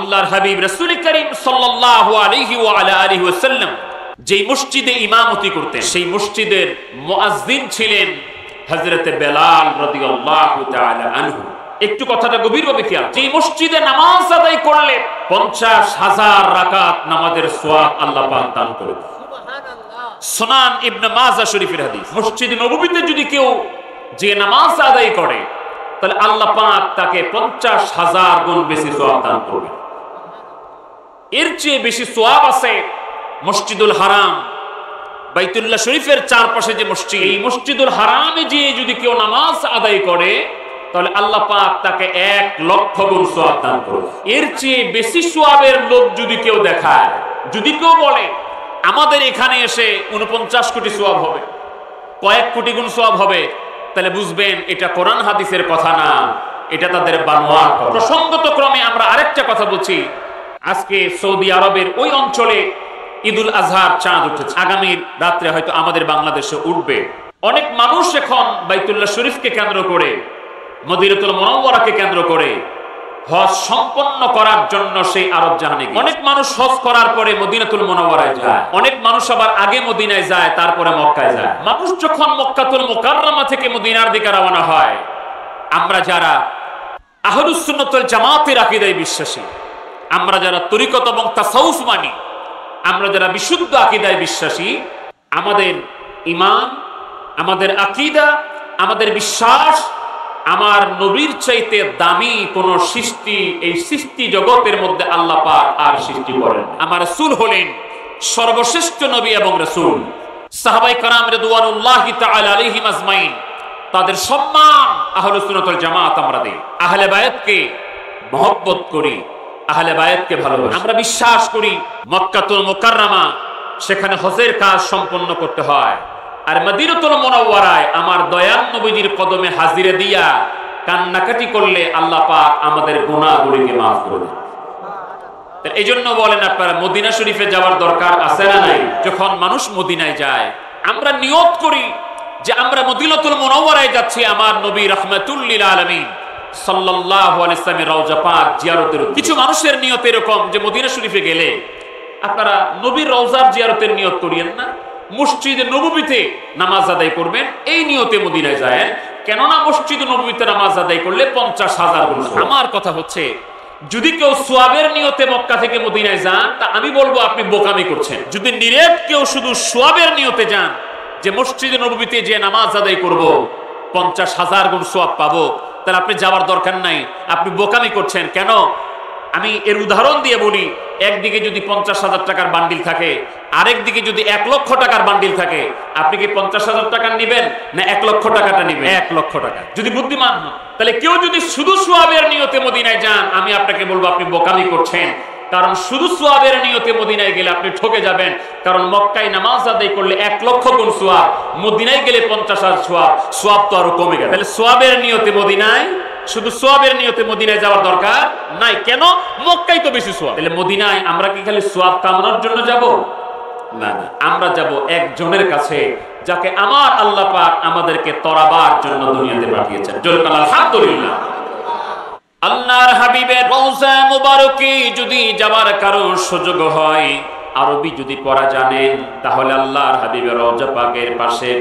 আল্লাহর হাবিব রাসূল করিম সাল্লাল্লাহু আলাইহি ওয়া আলা আলিহি ওয়াসাল্লাম যে মসজিদে ইমামতি করতেন সেই মসজিদের মুয়াজ্জিন ছিলেন হযরত বেলাল রাদিয়াল্লাহু তাআলা আনহু। একটু কথাটা গভীরভাবে খেয়াল, যে মসজিদে নামাজ আদায় করলে 50,000 রাকাত নামাজের সওয়াব আল্লাহ পাক দান করেন। সুবহানাল্লাহ। সুনান ইবনে মাজাহ শরীফের হাদিস। মসজিদ নববীতে যদি কেউ যে নামাজ আদায় করে তাহলে আল্লাহ পাক তাকে 50,000 গুণ বেশি সওয়াব দান করবেন। এর চেয়ে বেশি সওয়াব আছে মসজিদুল হারাম, বাইতুল্লাহ শরীফের চারপাশে যে মসজিদ, এই মসজিদুল হারামে গিয়ে যদি কেউ নামাজ আদায় করে তাহলে আল্লাহ পাক তাকে 1,00,000 গুণ সওয়াব দান করবে। এর চেয়ে বেশি সওয়াবের লোক যদি কেউ দেখায়, যদি কেউ বলে আমাদের এখানে এসে 49 কোটি সওয়াব হবে, কয়েক কোটি গুণ সওয়াব হবে, তাহলে বুঝবেন এটা কোরআন হাদিসের কথা না, এটা তাদের বানোয়াট কথা। প্রসঙ্গত ক্রমে আমরা আরেকটা কথা বলছি, আজকে সৌদি আরবের ওই অঞ্চলে ঈদুল আজহার চাঁদ উঠেছে, আগামী রাত্রে হয়তো আমাদের বাংলাদেশে উঠবে। অনেক মানুষ এখন বাইতুল্লাহ শরীফকে কেন্দ্র করে, মদিনাতুল মুনাওয়ারাকে কেন্দ্র করে হজ সম্পন্ন করার জন্য সেই আরব জাহানে গিয়ে অনেক মানুষ হজ করার পরে মদিনাতুল মুনাওয়ারায় যায়, অনেক মানুষ আবার আগে মদিনায় যায় তারপরে মক্কায় যায়। মানুষ যখন মক্কাতুল মুকাররমা থেকে মদিনার দিকে রওনা হয়, আমরা যারা আহলুস সুন্নাত ওয়াল জামাতের আকীদায় বিশ্বাসী, আমরা যারা তরিকত এবং তাসাউফ মানি, আমরা যারা বিশুদ্ধ আকীদায় বিশ্বাসী, আমাদের ঈমান, আমাদের আকীদা, আমাদের বিশ্বাস আমার নবীর চাইতে দামি কোন সৃষ্টি এই সৃষ্টি জগতের মধ্যে আল্লাহ পাক আর সৃষ্টি করেন। আমার রাসূল হলেন সর্বশ্রেষ্ঠ নবী এবং রাসূল। সাহাবায়ে কেরাম রিদওয়ানুল্লাহি তাআলা আলাইহিম আজমাইন, তাদের সম্মান আহলুস সুন্নাত ওয়াল জামাত আমরা দেই। আহলে বায়াতকে মহব্বত করি, আহলে বায়াতকে ভালোবাসি। আমরা বিশ্বাস করি মক্কাতুল মুকাররমা, সেখানে হজের কাজ সম্পন্ন করতে হয়, আর মদিনাতুল মুনাওয়ারায় আমার দয়াল নবীজির কদমে হাজিরে দিয়া কান্নাকাটি করলে আল্লাহ পাক আমাদের গুনাহগুলিকে মাফ করে দেন। এই জন্য বলেন আপনারা মদিনা শরীফে যাওয়ার দরকার আছে না নাই? যখন মানুষ মদিনায় যায় আমরা নিয়ত করি যে আমরা মদিনাতুল মুনাওয়ারায় যাচ্ছি আমার নবী রাহমাতুল লিল আলামিন সাল্লাল্লাহু আলাইহি ওয়াসাল্লামের রওজা পাক জিয়ারতের। কিছু মানুষের নিয়ত এরকম যে মদিনা শরীফে গেলে আপনারা নবীর রওজার জিয়ারতের নিয়ত করিয়েন না, মসজিদে নববীতে নামাজ আদায় করবেন এই নিয়তে মদিনায় যায়, কেননা মসজিদে নববীতে নামাজ আদায় করলে 50,000 গুণ। আমার কথা হচ্ছে যদি কেউ সোয়াবের নিয়তে মক্কা থেকে মদিনায় যান তা আমি বলবো আপনি বোকামি করছেন। যদি নিরেট কেউ শুধু সোয়াবের নিয়তে যান যে মসজিদে নববীতে যে নামাজ আদায় করব 50,000 গুণ সোয়াব পাবো, তাহলে আপনি যাওয়ার দরকার নাই, আপনি বোকামি করছেন। কেন? আমি এর উদাহরণ দিয়ে বলি, একদিকে যদি 50,000 টাকার বান্ডিল থাকে, আরেক দিকে যদি 1,00,000 টাকার বান্ডিল থাকে, আপনি কি 50,000 টাকা নেবেন না 1,00,000 টাকাটা নেবেন? 1,00,000 টাকা। যদি বুদ্ধিমান হন, তাহলে কেউ যদি শুধু সোয়াবের নিয়তে মদিনায় যান আমি আপনাকে বলবো আপনি বোকামি করছেন। কারণ শুধু সোয়াবের নিয়তে মদিনায় গেলে আপনি ঠকে যাবেন, কারণ মক্কায় নামাজ আদায় করলে 1,00,000 গুণ সোয়াব, মদিনায় গেলে 50,000 সোয়াব, সোয়াব তো আরো কমে গেল। তাহলে সোয়াবের নিয়তে মদিনায়, শুধু সোয়াবের নিয়তে মদিনায় যাওয়ার দরকার নাই। কেন? মক্কায় তো বেশি সোয়াব। তাহলে মদিনায় আমরা কি খালি সোয়াব কামনার জন্য যাব? না, আমরা যাব একজনের কাছে যাকে আমার আল্লাহ পাক আমাদেরকে তরাবার জন্য দুনিয়াতে পাঠিয়েছেন। জোরে আলহামদুলিল্লাহ। আল্লাহর হাবিবের রওজা মুবারকে যদি যাবার কারণ সুযোগ হয়, আরবি যদি পড়া জানেন, তাহলে আল্লাহর হাবিবের রওজা পাকের পাশে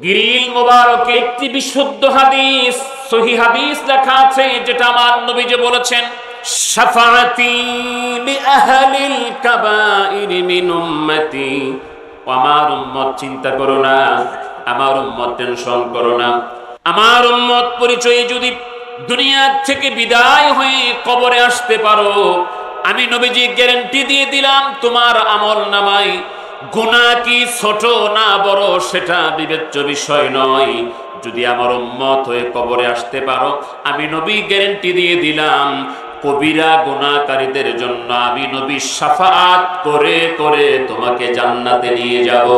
গ্রিল মুবারকে একটি বিশুদ্ধ হাদিস, সহিহ হাদিস লেখা আছে, যেটা আমার নবীজি বলেছেন, শাফাআতি লিআহলিল কাবাইর মিন উম্মতি। আমার উম্মত চিন্তা করো না, আমার উম্মত টেনশন করো না, আমার উম্মত পরিচয় যদি দুনিয়া থেকে বিদায় হয়ে কবরে আসতে পারো, আমি নবীজি গ্যারান্টি দিয়ে দিলাম তোমার আমল নামায় গুনাহ কি ছোট না বড় সেটা বিবেচ্য বিষয় নয়। যদি আমার উম্মত হয়ে কবরে আসতে পারো, আমি নবী গ্যারান্টি দিয়ে দিলাম কবিরা গুনাহকারীদের জন্য আমি নবী শাফাআত করে করে তোমাকে জান্নাতে নিয়ে যাব।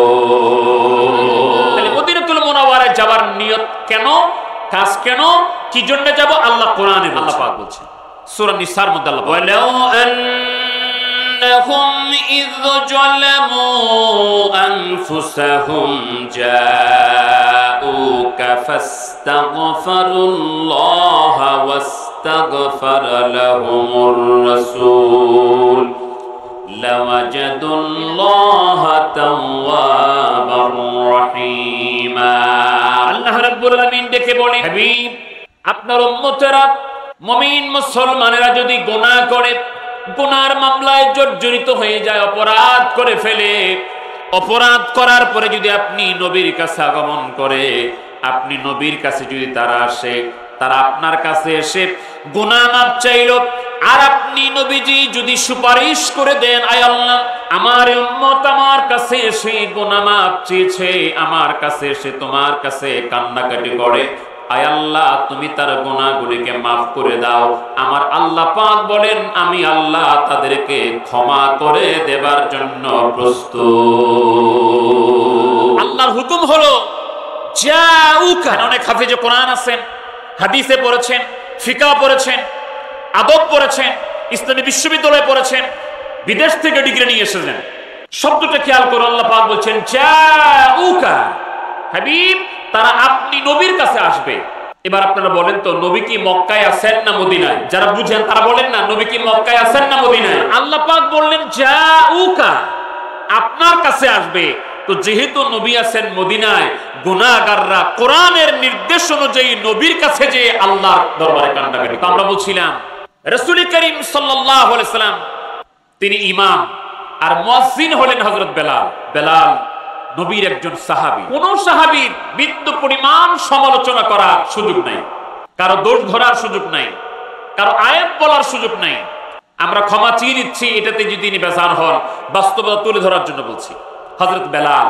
তাহলে মদিনাতুল মুনাওয়ারায় যাওয়ার নিয়ত কেন, কাজ কেন, কি জন্য যাব? আল্লাহ কোরআনে আল্লাহ পাক বলছেন সূরা নিসার মধ্যে আল্লাহ বলেন, أنهم إذ ظلموا أنفسهم جاءوك فاستغفروا الله ওয়াস্তাগফারা লাহুমুর রাসূল লাওয়াজাদুল্লাহা তাওয়াবার রহিমা। আল্লাহ রাব্বুল আলামিন ডেকে বলে, হাবিব আপনার উম্মতেরা মুমিন মুসলমানেরা যদি গুনাহ করে, গুনার মামলায় জর্জরিত হয়ে যায়, অপরাধ করে ফেলে, অপরাধ করার পরে যদি আপনি নবীর কাছে আগমন করে, আপনি নবীর কাছে যদি তারা আসে, তারা আপনার কাছে এসে গুনাহ মাফ চাইল, আর আপনি নবীজি যদি সুপারিশ করে দেন, আয় আল্লাহ আমার উম্মত আমার কাছে এসে গুনাহ মাফ চেয়েছে, আমার কাছে এসে তোমার কাছে কান্নাকাটি করে, আয় আল্লাহ তুমি তার গুনাহগুলিকে মাফ করে দাও, আমার আল্লাহ পাক বলেন আমি আল্লাহ তাদেরকে ক্ষমা করে দেবার জন্য প্রস্তুত। আল্লাহর হুকুম হলো জাউকা। অনেক হাফেজে কোরআন আছেন, হাদিসে পড়েছেন, ফিকাহ পড়েছেন, আদব পড়েছেন, ইসলামী বিশ্ববিদ্যালয়ে পড়েছেন, বিদেশ থেকে ডিগ্রি নিয়ে এসেছেন। শব্দটা খেয়াল করে আল্লাহ পাক বলছেন জাউকা, হাবিব তারা আপনি নবীর কাছে আসবে। এবার আপনারা বলেন তো, নবী কি মক্কায় আছেন না মদিনায়? যারা বুঝেন তারা বলেন না, নবী কি মক্কায় আছেন না মদিনায়? আল্লাহ পাক বললেন জাউকা, আপনার কাছে আসবে। তো যেহেতু নবী আছেন মদিনায়, গুনাহগাররা কোরআনের নির্দেশ অনুযায়ী নবীর কাছে যে আল্লাহর দরবারে কান্নাকাটি। আমরা বলছিলাম রাসূল করিম সাল্লাল্লাহু আলাইহি সাল্লাম তিনি ইমাম, আর মুয়াজ্জিন হলেন হযরত বেলাল। বেলাল নবীর একজন সাহাবী। কোন সাহাবীর বিন্দু পরিমাণ সমালোচনা করার সুযোগ নাই, কারো দোষ ধরার সুযোগ নাই, কারো আয়াত বলার সুযোগ নাই। আমরা ক্ষমা চেয়ে নিচ্ছি, এটাতে যদি তিনি বেজার হন, বাস্তবতা তুলে ধরার জন্য বলছি। হযরত বেলাল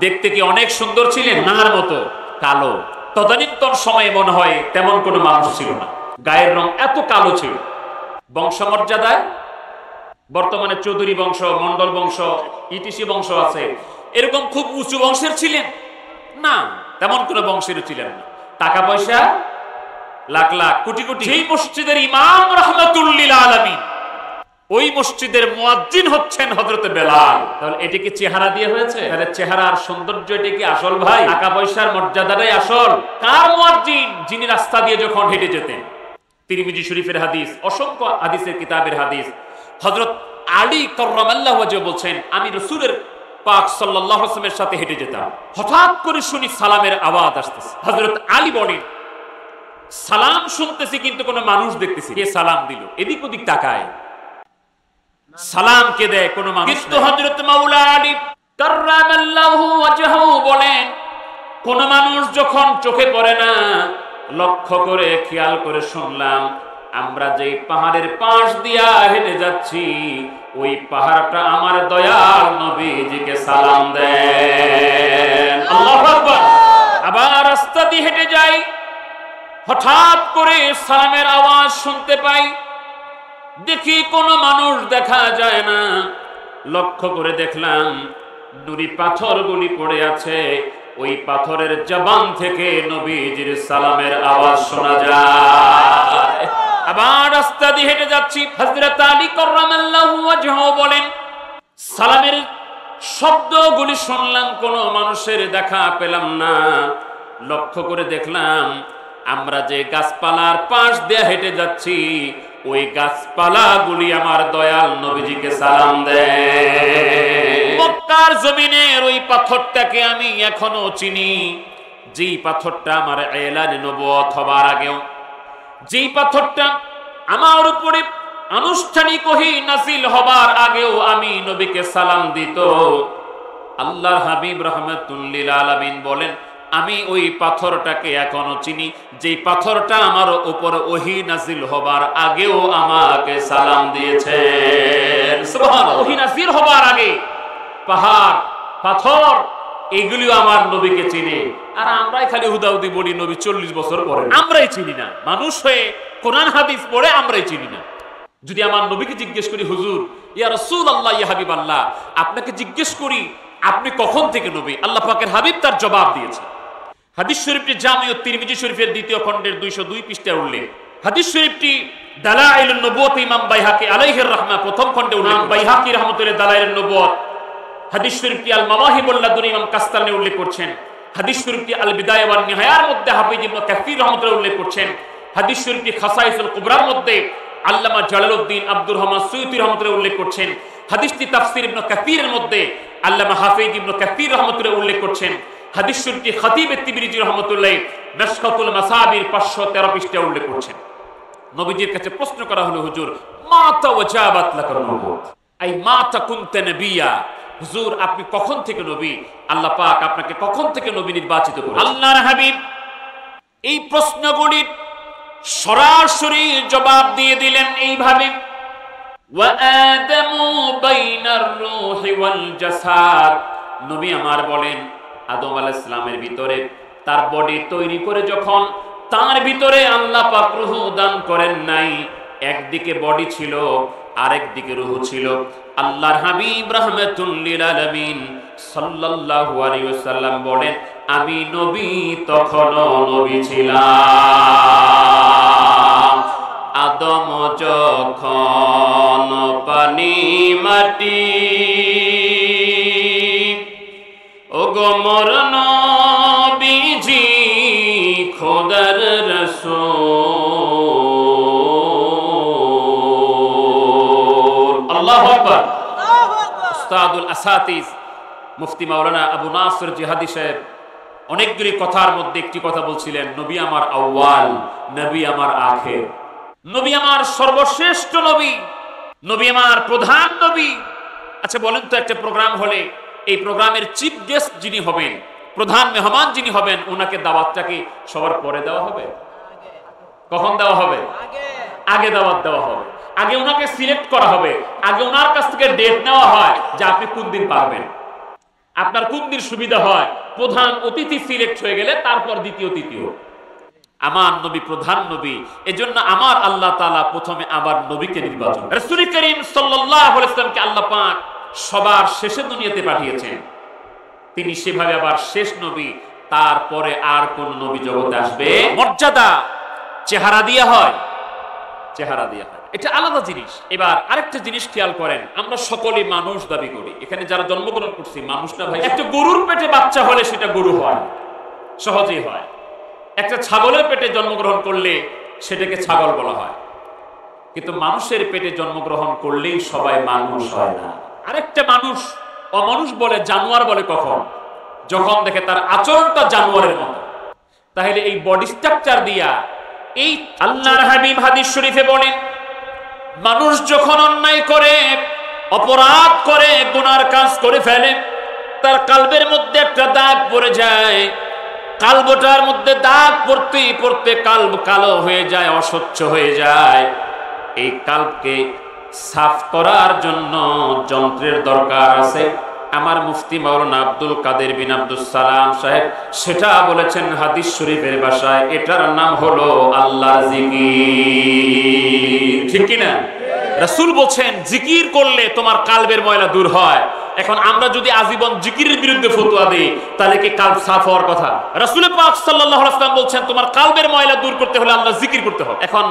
দেখতে কি অনেক সুন্দর ছিলেন? নার মতো কালো। তদানীন্তন সময়ে মনে হয় তেমন কোনো মানুষ ছিল না, গায়ের রং এত কালো ছিল। বংশমর্যাদায় বর্তমানে চৌধুরী বংশ, মন্ডল বংশ, ইটিসি বংশ আছে, এরকম খুব উঁচু বংশের ছিলেন না, তেমন কোনো বংশের ছিলেন না। টাকা পয়সা লাখ লাখ কোটি কোটি। সেই মসজিদের ইমাম রাহমাতুল লিল আলামিন, ওই মসজিদের মুয়াজ্জিন হচ্ছেন হযরত বেলাল। তাহলে এটা কি চেহারা দিয়ে হয়েছে? তাহলে চেহারার সৌন্দর্য এটা কি আসল ভাই? টাকা পয়সার মর্যাদাটাই আসল? কার মুয়াজ্জিন? যিনি রাস্তা দিয়ে যখন হেঁটে যেতেন। তিরমিজি শরীফের হাদিস, অসংখ্য হাদিসের কিতাবের হাদিস। হযরত আলী কাররামাল্লাহু ওয়াজহু বলছেন, আমি রাসূলের পাক সাল্লাল্লাহু আলাইহি ওয়াসাল্লামের সাথে হেঁটে যেতাম, হঠাৎ করে শুনি সালামের আওয়াজ আসতেছে। হযরত আলী বলেন, সালাম শুনতেছি কিন্তু কোনো মানুষ দেখতেছি, কে সালাম দিল? এদিক ওদিক তাকায়, সালাম কে দেয়? কোনো মানুষ। কিন্তু হযরত মাওলা আলী কাররামাল্লাহু ওয়াজহু বলেন, কোন মানুষ যখন চোখে পড়ে না, লক্ষ্য করে খেয়াল করে শুনলাম, আমরা যে পাহাড়ের পাশ দিয়া হেঁটে যাচ্ছি, ওই পাহাড়টা আমার দয়াল নবীজিকে সালাম দেন। আল্লাহু আকবার। আবার রাস্তা দিয়ে হেঁটে যাই, হঠাৎ করে সালামের আওয়াজ শুনতে পাই, দেখি কোনো মানুষ দেখা যায় না। লক্ষ্য করে দেখলাম নুরি পাথরগুলি পড়ে আছে, ওই পাথরের জবান থেকে নবীজির সালামের আওয়াজ শোনা যায়। আবার রাস্তা দিয়ে হেঁটে যাচ্ছি, হযরত আলী কাররামাল্লাহু ওয়াজহু বলেন, সালামের শব্দগুলি শুনলাম, কোনো মানুষের দেখা পেলাম না। লক্ষ্য করে দেখলাম আমরা যে গাছপালার পাশ দিয়ে হেঁটে যাচ্ছি, ওই গাছপালাগুলি আমার দয়াল নবীজিকে সালাম দেয়। মক্কার জমিনের ওই পাথরটাকে আমি এখনো চিনি, যেই পাথরটা আমার এলানে নবুয়ত হবার আগেও, যেই পাথরটা আমার উপরে আনুষ্ঠানিক ওহী নাযিল হবার আগেও আমি নবীকে সালাম দিত। আল্লাহর হাবিব রাহমাতুল লিল আলামিন বলেন, আমি ওই পাথরটাকে এখনো চিনি, যেই পাথরটা আমার উপর ওহী নাযিল হবার আগেও আমাকে সালাম দিয়েছে। সুবহানাল্লাহ। ওহী নাযিল হবার আগে পাহাড়, পাথর এগুলিও আমার নবীকে চিনে। আর আমরাই খালি হুদাহুদি বলি নবী 40 বছর পরে, আমরাই চিনি না। মানুষ হয়ে কোরআন হাদিস পড়ে আমরাই চিনি না। যদি আমার নবীকে জিজ্ঞেস করি, হুজুর ইয়া রাসূলুল্লাহ ইয়া হাবিবাল্লাহ, আপনাকে জিজ্ঞেস করি আপনি কখন থেকে নবী? আল্লাহ পাকের হাবিব তার জবাব দিয়েছে। হাদিস শরীফটি জামিউত তিরমিজি শরীফের 2য় খণ্ডের 202 পৃষ্ঠায় উল্লেখ। হাদিস শরীফটি দালাইলুন নবুওয়াত ইমাম বাইহাকি আলাইহির রাহমা 1ম খণ্ডে উল্লেখ। বাইহাকি রাহমাতুল্লাহ দালাইলুন নবুওয়াত। হাদিস শরীফটি আল মাওয়াহিবুল লাদুনী ইমাম কাস্তানি উল্লেখ করছেন। হাদিস শরীফটি আল বিদায়া ওয়ান নিহায়ার মধ্যে হাফিজ ইবনে কাসির রাহমাতুল্লাহ উল্লেখ করছেন। হাদিস শরীফটি খাসাইসুল কুবরার মধ্যে আল্লামা জালালউদ্দিন আব্দুর রহমান সুয়ুতী রাহমাতুল্লাহ উল্লেখ করছেন। হাদিসটি তাফসীর ইবনে কাসীরের মধ্যে আল্লামা হাফিজ ইবনে কাসীর রাহমাতুল্লাহ উল্লেখ করছেন। হাদিস শরীফটি খতিব তিবরিজি রাহমাতুল্লাহ মিশকাতুল মাসাবির 513 পৃষ্ঠায় উল্লেখ করছেন। নবীজির কাছে প্রশ্ন করা হলো, হুজুর মাতা ওয়াজাবাত লাকুন নবুত, আই মাতা কুনতা নবিয়া, হুজুর আপনি কখন থেকে নবী? আল্লাহ পাক আপনাকে কখন থেকে নবী নির্বাচিত করেছেন? আল্লাহর হাবিব এই প্রশ্নগুলির সরাসরি জবাব দিয়ে দিলেন এইভাবে, ওয়া আদামু বাইনার রূহি ওয়াল জাসাদ, নবী আমার বলেন আদম আলাইহিস সালামের ভিতরে তার বডি তৈরি করে যখন তার ভিতরে আল্লাহ পাক রূহ দান করেন নাই, একদিকে বডি ছিল আরেক দিকে রূহ ছিল। আল্লাহর হাবিব রাহমাতুল লিল আলামিন সাল্লাল্লাহু আলাইহি ওয়াসাল্লাম বলেন, আমি নবী তখনও নবী ছিলাম। আদম যখন পানি মাটি, ওগো মোর নবীজি খোদার রাসূল। আল্লাহু আকবার। উস্তাদুল আসাতিজ মুফতি মাওলানা আবু নাসর জিহাদি সাহেব অনেকগুলি কথার মধ্যে একটি কথা বলছিলেন, নবী আমার আউয়াল, নবী আমার আখির, নবী আমার সর্বশ্রেষ্ঠ নবী, নবী আমার প্রধান নবী। আচ্ছা বলেন তো, একটা প্রোগ্রাম হলে এই প্রোগ্রামের চিফ গেস্ট যিনি হবেন, প্রধান মেহমান যিনি হবেন, ওনাকে দাওয়াতটা কি সবার পরে দেওয়া হবে? কখন দেওয়া হবে? আগে দাওয়াত দেওয়া হবে, আগে ওনাকে সিলেক্ট করা হবে, আগে ওনার কাছ থেকে ডেট নেওয়া হয় যে আপনি কোন দিন পারবেন, আপনার কোন দিন সুবিধা হয়। প্রধান অতিথি সিলেক্ট হয়ে গেলে তারপর দ্বিতীয় তৃতীয়। আমার নবী প্রধান নবী, এজন্য আমার আল্লাহ তাআলা প্রথমে আবার নবীকে নির্বাচন, রাসূল করিম সাল্লাল্লাহু আলাইহি ওয়াসাল্লামকে আল্লাহ পাক সবার শেষে দুনিয়াতে পাঠিয়েছেন। তিনি সেভাবে আবার শেষ নবী, তারপরে আর কোন নবী জগতে আসবে মর্যাদা চেহারা দিয়া হয়, চেহারা দিয়া হয়, এটা আলাদা জিনিস। এবার আরেকটা জিনিস খেয়াল করেন, আমরা সকলেই মানুষ দাবি করি, এখানে যারা জন্মগ্রহণ করছি মানুষ না ভাই। একটা গরুর পেটে বাচ্চা হলে সেটা গরু হয়, সহজেই হয়। একটা ছাগলের পেটে জন্মগ্রহণ করলে সেটাকে ছাগল বলা হয়, কিন্তু মানুষের পেটে জন্মগ্রহণ করলেই সবাই মানুষ হয় না। আরেকটা মানুষ অমানুষ বলে, জানোয়ার বলে কখন? যখন দেখে তার আচরণটা জানোয়ারের মতো। তাহলে এই বডি স্ট্রাকচার দিয়া এই আল্লাহর হাবিব হাদিস শরীফে বলেন, মানুষ যখন অন্যায় করে, অপরাধ করে, গুনার কাজ করে ফেলে, তার কালবের মধ্যে একটা দাগ পড়ে যায়। কালবটার মধ্যে দাগ পড়তে পড়তে কালব কালো হয়ে যায়, অস্বচ্ছ হয়ে যায়। এই কালবকে সাফ করার জন্য যন্ত্রের দরকার আছে। আমার মুফতি মাওলানা আব্দুল কাদের বিন আব্দুস সালাম সাহেব সেটা বলেছেন হাদিস শরীফের ভাষায়, এটার নাম হলো আল্লাহর জিকির। ঠিক কি না? রাসূল বলছেন জিকির করলে তোমার কালবের ময়লা দূর হয়। এখন আমরা যদি আজীবন জিকিরের বিরুদ্ধে ফতোয়া দেই, তাহলে কি কালব সাফ হওয়ার কথা? রাসূল পাক সাল্লাল্লাহু আলাইহি ওয়াসাল্লাম বলছেন তোমার কালবের ময়লা দূর করতে হলে আল্লাহর জিকির করতে হবে। এখন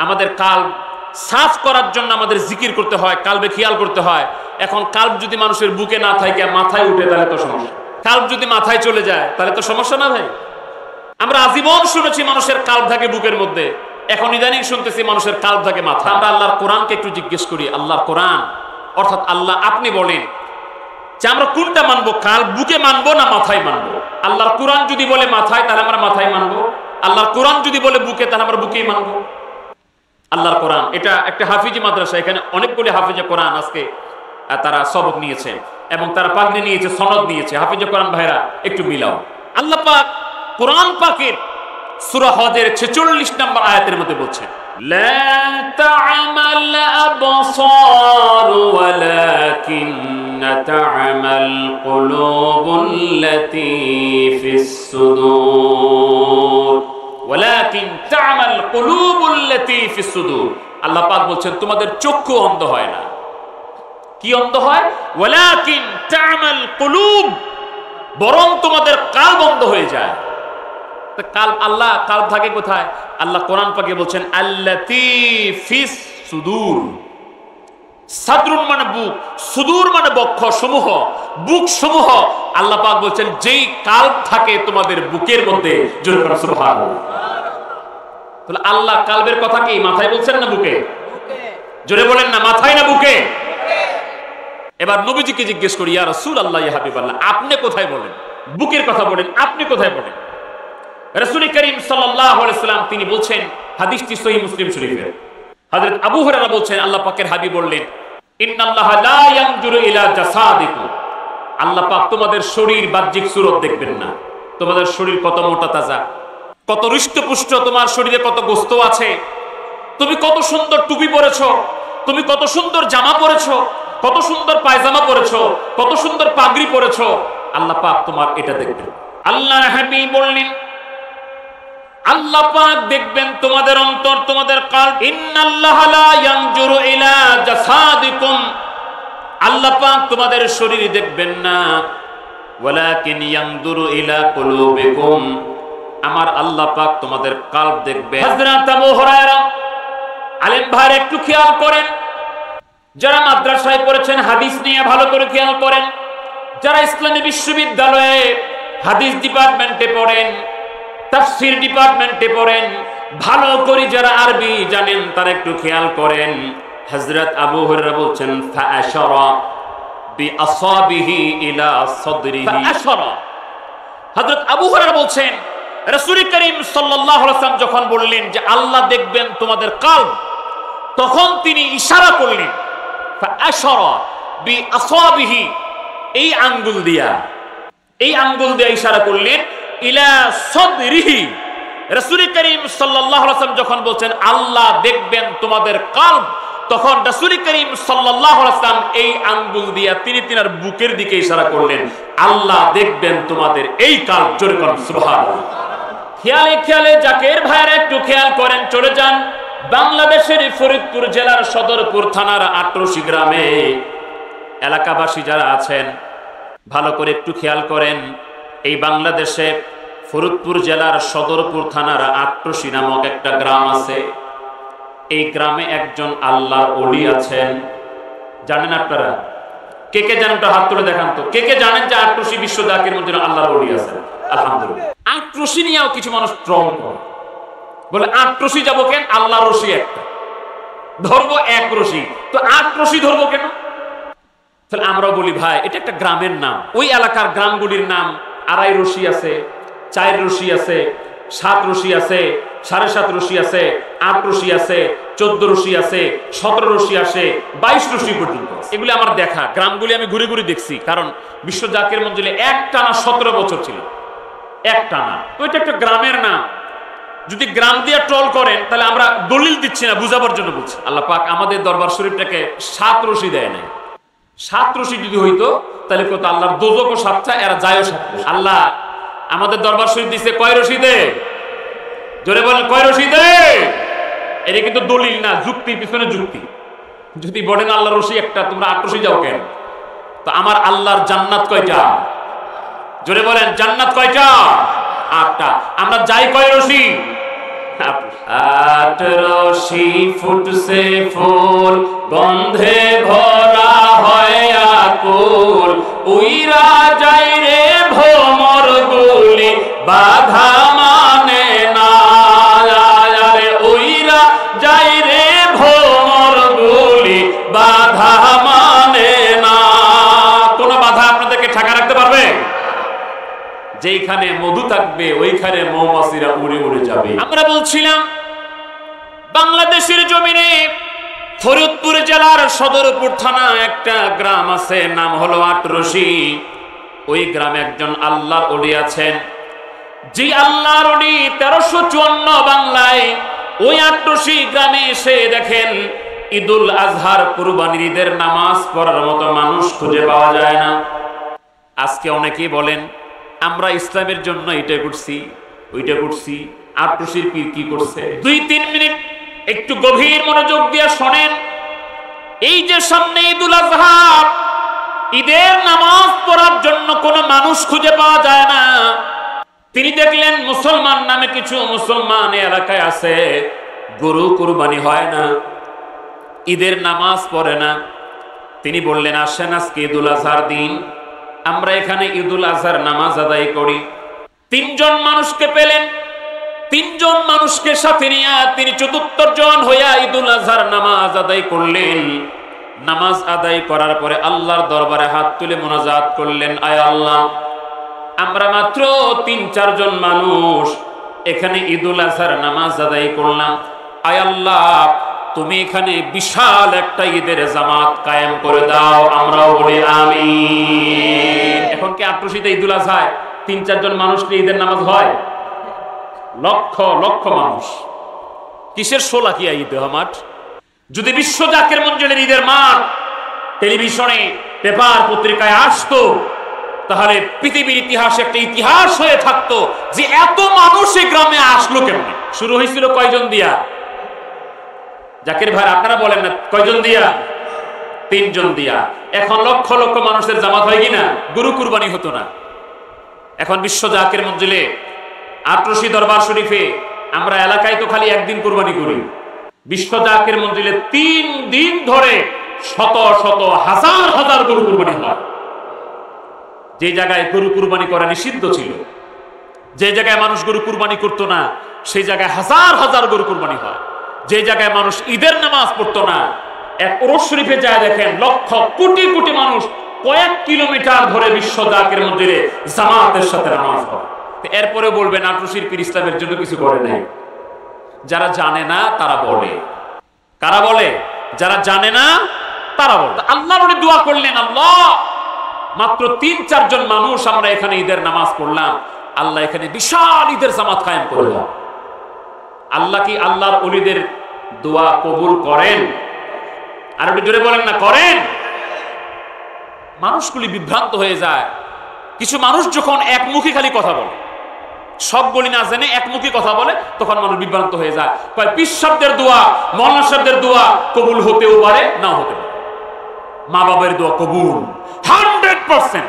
আমাদের কালব সাফ করার জন্য আমাদের জিকির করতে হয়, কালবে খেয়াল করতে হয়। এখন কালব যদি মানুষের বুকে না থাকে, মাথায় উঠে, তাহলে তো সমস্যা। কালব যদি মাথায় চলে যায় তাহলে তো সমস্যা না ভাই? আমরা আজীবন শুনেছি মানুষের কালব থাকে বুকের মধ্যে, এখন ইদানিং শুনতেছি মানুষের কালব থাকে মাথা। আমরা আল্লাহর কোরআনকে একটু জিজ্ঞেস করি, আল্লাহর কোরআন অর্থাৎ আল্লাহ আপনি বলেন যে আমরা কোনটা মানবো, কালব বুকে মানবো না মাথায় মানবো? আল্লাহর কোরআন যদি বলে মাথায়, তাহলে আমরা মাথায় মানবো। আল্লাহর কোরআন যদি বলে বুকে, তাহলে আমরা বুকেই মানবো। আল্লাহর কোরআন এটা একটা হাফিজি মাদ্রাসা, এখানে অনেকগুলি হাফিজে কোরআন আজকে তারা সবক নিয়েছে এবং তারা পাগড়ি নিয়েছে, সনদ নিয়েছে। হাফিজে কোরআন ভাইরা একটু মিলাও। আল্লাহ পাক কোরআন পাকের সূরা হজের 46 নম্বর আয়াতের মধ্যে বলছেন, লা তা'মাল আবসার ওয়ালাকিন তা'মাল কুলুবুল্লাতী ফিস সুদূর, ওয়ালাকিন তা'মাল কুলুবুল্লাতী ফিস সুদূর। আল্লাহ পাক বলছেন তোমাদের চক্ষু অন্ধ হয় না। কি অন্ধ হয়? ওয়ালাকিন তা'মাল কুলুব, বরং তোমাদের কালব অন্ধ হয়ে যায়। তো কালব, আল্লাহ কালব থাকে কোথায়? আল্লাহ কোরআন পাকে বলছেন আল্লাতী ফিস সুদূর। সাদরুন মানে বুক, সুদূর মানে বক্ষ সমূহ, বুক সমূহ। আল্লাহ পাক বলছেন যেই কালব থাকে তোমাদের বুকের মধ্যে। জোরে বলো সুবহানাল্লাহ। তাহলে আল্লাহ কালবের কথা কি মাথায় বলছেন না বুকে? জোরে বলেন না, মাথায় না বুকে? এবার নবীজিকে জিজ্ঞেস করি, ইয়া রাসূলুল্লাহ, ইয়া হাবিবাল্লাহ, আপনি কোথায় বলেন? বুকের কথা বলেন, আপনি কোথায় বলেন? রাসূল করিম সাল্লাল্লাহু আলাইহি ওয়াসাল্লাম তিনি বলছেন, হাদিসটি সহিহ মুসলিম শরীফের, হযরত আবু হুরায়রা বলছেন, আল্লাহ পাকের হাবিব বললেন, ইন্নাল্লাহা লা ইয়ানজুরু ইলা জাসাদিকুম, আল্লাহ পাক তোমাদের শরীর বাহ্যিক সুরত দেখবেন না, তোমাদের শরীর কত মোটা তাজা, কত হৃষ্টপুষ্ট, তোমার শরীরে কত গোস্ত আছে, তুমি কত সুন্দর টুপি পরেছো, তুমি কত সুন্দর জামা পরেছো, কত সুন্দর পায়জামা পরেছো, কত সুন্দর পাগড়ি পরেছো, আল্লাহ পাক তোমার এটা দেখবেন। আল্লাহর হাবিব বললেন, আল্লাহ পাক দেখবেন তোমাদের অন্তর, তোমাদের কলব। ইন্নাল্লাহা লা ইয়ানজুরু ইলা জাসাদিকুম, আল্লাহ পাক তোমাদের শরীর দেখবেন না, ওয়ালাকিন ইয়ানজুরু ইলা কুলুবিকুম, আমার আল্লাহ পাক তোমাদের কলব দেখবেন। হযরত আবু হুরায়রা আলেম ভাই একটু খেয়াল করেন, যারা মাদ্রাসায় পড়েছেন হাদিস নিয়ে ভালো করে খেয়াল করেন, যারা ইসলামী বিশ্ববিদ্যালয়ে হাদিস ডিপার্টমেন্টে পড়েন, তাফসীর ডিপার্টমেন্টে পড়েন, ভালো করে যারা আরবি জানেন তারা একটু খেয়াল করেন। হযরত আবু হুরায়রা বলছেন, ফাআশারা বিআসাবিহি ইলা সাদরিহি, ফাআশারা, হযরত আবু হুরায়রা বলছেন, রাসূল করিম সাল্লাল্লাহু আলাইহি ওয়াসাল্লাম যখন বললেন যে আল্লাহ দেখবেন তোমাদের কলব, তখন তিনি ইশারা করলেন, ফাআশারা বিআসাবিহি, এই আঙ্গুল দিয়া ইশারা করলেন, ইলা সাদরিহি। রাসূল করিম সাল্লাল্লাহু আলাইহি ওয়াসাল্লাম যখন বলছেন আল্লাহ দেখবেন তোমাদের কলব, তখন রাসূল করিম সাল্লাল্লাহু আলাইহি ওয়াসাল্লাম এই আঙ্গুল দিয়া তিনি তিনার বুকের দিকে ইশারা করলেন, আল্লাহ দেখবেন তোমাদের এই কলব। জোরে করুন সুবহানাল্লাহ। খেয়ালে খেয়ালে জাকের ভাইরা একটু খেয়াল করেন, চলে যান বাংলাদেশের ফরিদপুর জেলার সদরপুর থানার আটরশি গ্রামে। এলাকাবাসী যারা আছেন ভালো করে একটু খেয়াল করেন, এই বাংলাদেশে ফরিদপুর জেলার সদরপুর থানার আটরশি নামক একটা গ্রাম আছে। এই গ্রামে একজন আল্লাহর ওলি আছেন, জানেন আপনারা? কে কে জানেন? তো হাত তুলে দেখান তো, কে কে জানেন যে আটরশি বিশ্ব জাকির মধ্যে আল্লাহর ওলি আছেন? আলহামদুলিল্লাহ। আটরশি নিয়েও কিছু মানুষ ট্রল করে, বলে আটরশি যাবো কেন, আল্লাহর রশি একটা ধরবো, এক রশি, তো আটরশি ধরবো কেন? তাহলে আমরাও বলি ভাই এটা একটা গ্রামের নাম, ওই এলাকার গ্রামগুলির নাম আড়াই রশি আছে, 4 রশি আছে, 7 রশি আছে, 7.5 রশি আছে, 8 রশি আছে, 14 রশি আছে, 17 রশি আছে, 22 রশি পর্যন্ত। এগুলি আমার দেখা, গ্রামগুলি আমি ঘুরে ঘুরে দেখছি, কারণ বিশ্ব জাকির মঞ্জিলে একটানা 17 বছর ছিল, একটানা। তো এটা একটা গ্রামের নাম। যদি গ্রাম দিয়ে ট্রল করেন তাহলে আমরা দলিল দিচ্ছি না, বুঝাবার জন্য বলছি। আল্লাহ পাক আমাদের দরবার শরীফটাকে 7 রশি দেয় নাই। 7 রশি যদি হইতো তাহলে কত আল্লাহর দোজকও 7টা, এরা যায়ও 7। আল্লাহ আমাদের দরবার শরীফ দিছে কয় রশি দে? জোরে বলেন, কয় রশি দে? এটা কিন্তু দলিল না, যুক্তির পিছনে যুক্তি। যদি বলেন আল্লাহর রশি একটা, তোমরা 8 রশি যাও কেন? তো আমার আল্লাহর জান্নাত কয়টা? জোরে বলেন, জান্নাত কয়টা? 8টা। আমরা যাই কয় রশি? 8 রশি ফুটছে ফুল, গন্ধে ভরা হয় আকুল, উইরা যাই রে ভ্রমর গুলি, বাধা মানে না, আরে উইরা যাই রে ভ্রমর গুলি, বাধা মানে না। কোন বাধা আপনাদেরকে ঠেকা রাখতে পারবে? যেখানে মধু থাকবে ওইখানে মৌমাছিরা উড়ে উড়ে যাবে। আমরা বলছিলাম বাংলাদেশের জমিনে ফরিদপুর জেলার সদরপুর থানা একটা গ্রাম আছে, নাম হলো আটরশি। ওই গ্রামে একজন আল্লাহর ওলি আছেন, যে আল্লাহর ওলি 1354 বাংলায় ওই আটরশি গ্রামে এসে দেখেন ঈদুল আজহার কুরবানির ঈদের নামাজ পড়ার মতো মানুষ খুঁজে পাওয়া যায় না। আজকে অনেকেই বলেন আমরা ইসলামের জন্য এটা করছি ওইটা করছি, আটরশির পীর কি করছে? 2-3 মিনিট একটু গভীর মনোযোগ দিয়ে শোনেন। এই যে সামনে ঈদুল আজহা, ঈদের নামাজ পড়ার জন্য কোনো মানুষ খুঁজে পাওয়া যায় না। তিনি দেখলেন মুসলমান নামে কিছু মুসলমান এলাকায় আছে, গরু কুরবানি হয় না, ঈদের নামাজ পড়ে না। তিনি বললেন আসেন আজকে ঈদুল আজহার দিন, আমরা এখানে ঈদুল আজহার নামাজ আদায় করি। 3 জন মানুষকে পেলেন। তিনজন মানুষকে সাথে নিয়ে তিনি ৭৪ জন হইয়া ঈদুল আজহার নামাজ আদায় করলেন। নামাজ আদায় করার পরে আল্লাহর দরবারে হাত তুলে মুনাজাত করলেন, আয় আল্লাহ, আমরা মাত্র ৩-৪ জন মানুষ এখানে ঈদুল আজহার নামাজ আদায় করলাম। আয় আল্লাহ, তুমি এখানে বিশাল একটা ঈদের জামাত কায়েম করে দাও। আমরাও বলি আমিন। এখন কি আট্রসিতে ঈদুল আজহায় ৩-৪ জন মানুষ নিয়ে ঈদের নামাজ হয়? লক্ষ লক্ষ মানুষ। কিসের শোলাকিয়া ঈদগাহ মাঠ? যদি বিশ্ব জাকের মঞ্জিলের ঈদের মাঠ টেলিভিশনে, পেপার, পত্রিকায় আসতো, তাহলে পৃথিবীর ইতিহাসে একটা ইতিহাস হয়ে থাকতো যে এত মানুষ এই গ্রামে আসলো কেমন। শুরু হয়েছিল কয়জন দিয়া? জাকির ভাই আপনারা বলেন না, কয়জন দিয়া? ৩ জন দিয়া। এখন লক্ষ লক্ষ মানুষের জামাত হয় কিনা? গরু কুরবানি হতো না। এখন বিশ্ব জাকের মঞ্জিলে, আট্রসি দরবার শরীফে আমরা এলাকায় তো খালি একদিন কুরবানি করি। বিশ্ব জাকের মঞ্জিলে 3 দিন ধরে শত শত হাজার হাজার গরু কুরবানি হয়। যে জায়গায় গরু কুরবানি করা নিষিদ্ধ ছিল, যে জায়গায় মানুষ গরু কুরবানি করতো না, সেই জায়গায় হাজার হাজার গরু কুরবানি হয়। যে জায়গায় মানুষ ঈদের নামাজ পড়তো না, এক ওরস শরীফে যায় দেখেন লক্ষ কোটি কোটি মানুষ কয়েক কিলোমিটার ধরে বিশ্ব জাকের মঞ্জিলে জামাতের সাথে নামাজ পড়ে। এরপরে বলবেন আট্রসির পীর ইসলামের জন্য কিছু করে নাই। যারা জানে না তারা বলে। কারা বলে? যারা জানে না তারা বলে। আল্লাহর ওরে দোয়া করলেন, আল্লাহ, মাত্র ৩-৪ জন মানুষ আমরা এখানে ঈদের নামাজ পড়লাম, আল্লাহ এখানে বিশাল ঈদের জামাত কায়েম করে দাও। আল্লাহ কি আল্লাহর ওলিদের দোয়া কবুল করেন? আর একটু জোরে বলেন না, করেন? মানুষগুলি বিভ্রান্ত হয়ে যায়। কিছু মানুষ যখন একমুখী খালি কথা বলে, সবগুলি না জেনে একমুখী কথা বলে, তখন মানুষ বিভ্রান্ত হয়ে যায়। পীর সাহেবদের দোয়া, মওলানা সাহেবদের দোয়া কবুল হতেও পারে, নাও হতে পারে। মা বাবার দোয়া কবুল 100%,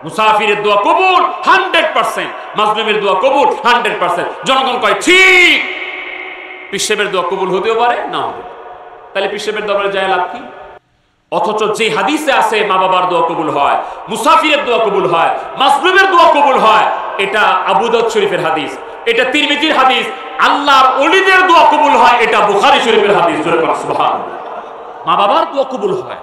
মুসাফিরের দোয়া কবুল 100%, মাজলুমের দোয়া কবুল 100%। জনগণ কয় ঠিক। পীর সাহেবের দোয়া কবুল হতেও পারে, না হতে পারে। তাহলে পীর সাহেবের দরবারে যায় লাভ কি? অথচ যে হাদিসে আছে মা বাবার দোয়া কবুল হয়, মুসাফিরের দোয়া কবুল হয়, মাজলুমের দোয়া কবুল হয়, এটা আবু দাউদ শরীফের হাদিস, এটা তিরমিজির হাদিস। আল্লাহর ওলিদের দোয়া কবুল হয়, এটা বুখারী শরীফের হাদিস। সুবহানাল্লাহ। মা বাবার দোয়া কবুল হয়,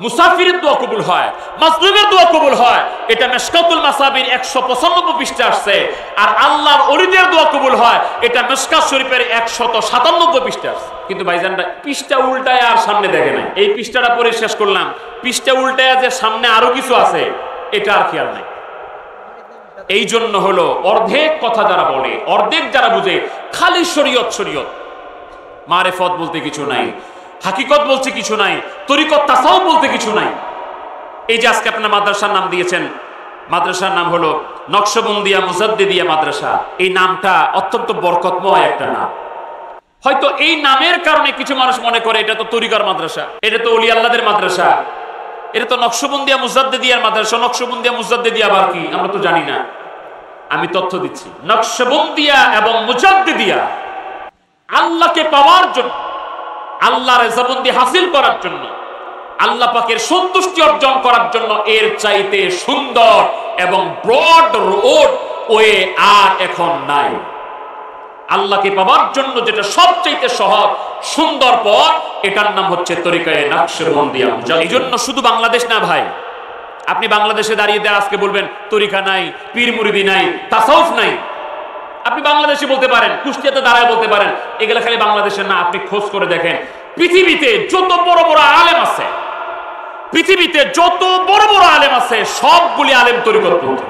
মুসাফিরের দোয়া কবুল হয়, মাজলুমের দোয়া কবুল হয়, এটা মিশকাতুল মাসাবির 195 পৃষ্ঠা আসছে। আর আল্লাহর ওলিদের দোয়া কবুল হয়, এটা মিশকাত শরীফের 197 পৃষ্ঠা আসছে। কিন্তু ভাইজানরা পৃষ্ঠা উল্টায় আর সামনে দেখে না। এই পৃষ্ঠাটা পরে শেষ করলাম, পৃষ্ঠা উল্টায় যে সামনে আরো কিছু আছে এটা আর খেয়াল নাই। এই জন্য হলো অর্ধেক কথা যারা বলে, অর্ধেক যারা বুঝে, খালি শরীয়ত শরীয়ত, মারেফত বলতে কিছু নাই, হাকিকত বলতে কিছু নাই, তরিকত তাসাউফ বলতে কিছু নাই। এই যে আজকে আপনারা মাদ্রাসার নাম দিয়েছেন, মাদ্রাসার নাম হলো নকশবন্দিয়া মুজাদ্দিদিয়া মাদ্রাসা। এই নামটা অত্যন্ত বরকতময় একটা নাম। হয়তো এই নামের কারণে কিছু মানুষ মনে করে এটা তো তরিকার মাদ্রাসা, এটা তো ওলি আল্লাহদের মাদ্রাসা, এটা তো নকশবন্দিয়া মুজাদ্দিদিয়ার মাদ্রাসা। নকশবন্দিয়া মুজাদ্দিদিয়া আবার কি আমরা তো জানি না। আমি তথ্য দিচ্ছি, নকশবন্দিয়া এবং মুজাদ্দিদিয়া আল্লাহকে পাওয়ার জন্য, আল্লাহর রেজাবন্দি হাসিল করার জন্য, আল্লাহ পাকের সন্তুষ্টি অর্জন করার জন্য এর চাইতে সুন্দর এবং ব্রড রোড ওয়ে আর এখন নাই। আল্লাহকে পাওয়ার জন্য যেটা সবচাইতে সহজ সুন্দর পথ, এটার নাম হচ্ছে তরিকায়ে নকশবন্দিয়া। এই জন্য শুধু বাংলাদেশ না ভাই, আপনি বাংলাদেশে দাঁড়িয়ে আজকে বলবেন তরিকা নাই, পীর মুরিদি নাই, তাসাউফ নাই। আপনি বাংলাদেশে বলতে পারেন, কুষ্টিয়াতে দাঁড়ায় বলতে পারেন, এগুলা খালি বাংলাদেশের না। আপনি খোঁজ করে দেখেন, পৃথিবীতে যত বড় বড় আলেম আছে, পৃথিবীতে যত বড় বড় আলেম আছে, সবগুলি আলেম তরিকতপন্থী।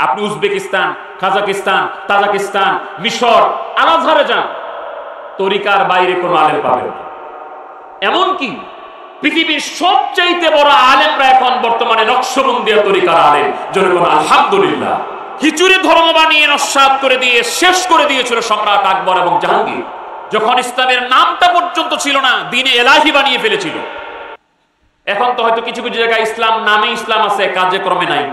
আপনি উজবেকিস্তান, কাজাকিস্তান, তাজিকিস্তান, মিশর, আল-আজহারে যান, তরিকার বাইরে কোনো আলেম পাবেন না। এমনকি পৃথিবীর সবচাইতে বড় আলেমরা এখন বর্তমানে নকশবন্দিয়া তরিকার আলেম। জনগণ আলহামদুলিল্লাহ। খিচুড়ি ধর্ম বানিয়ে নস্যাৎ করে দিয়ে শেষ করে দিয়েছিল সম্রাট আকবর এবং জাহাঙ্গীর। যখন ইসলামের নামটা পর্যন্ত ছিল না, দ্বীনে এলাহি বানিয়ে ফেলেছিল। এখন তো হয়তো কিছু কিছু জায়গায় ইসলাম নামে ইসলাম আছে, কাজে কর্মে নাই।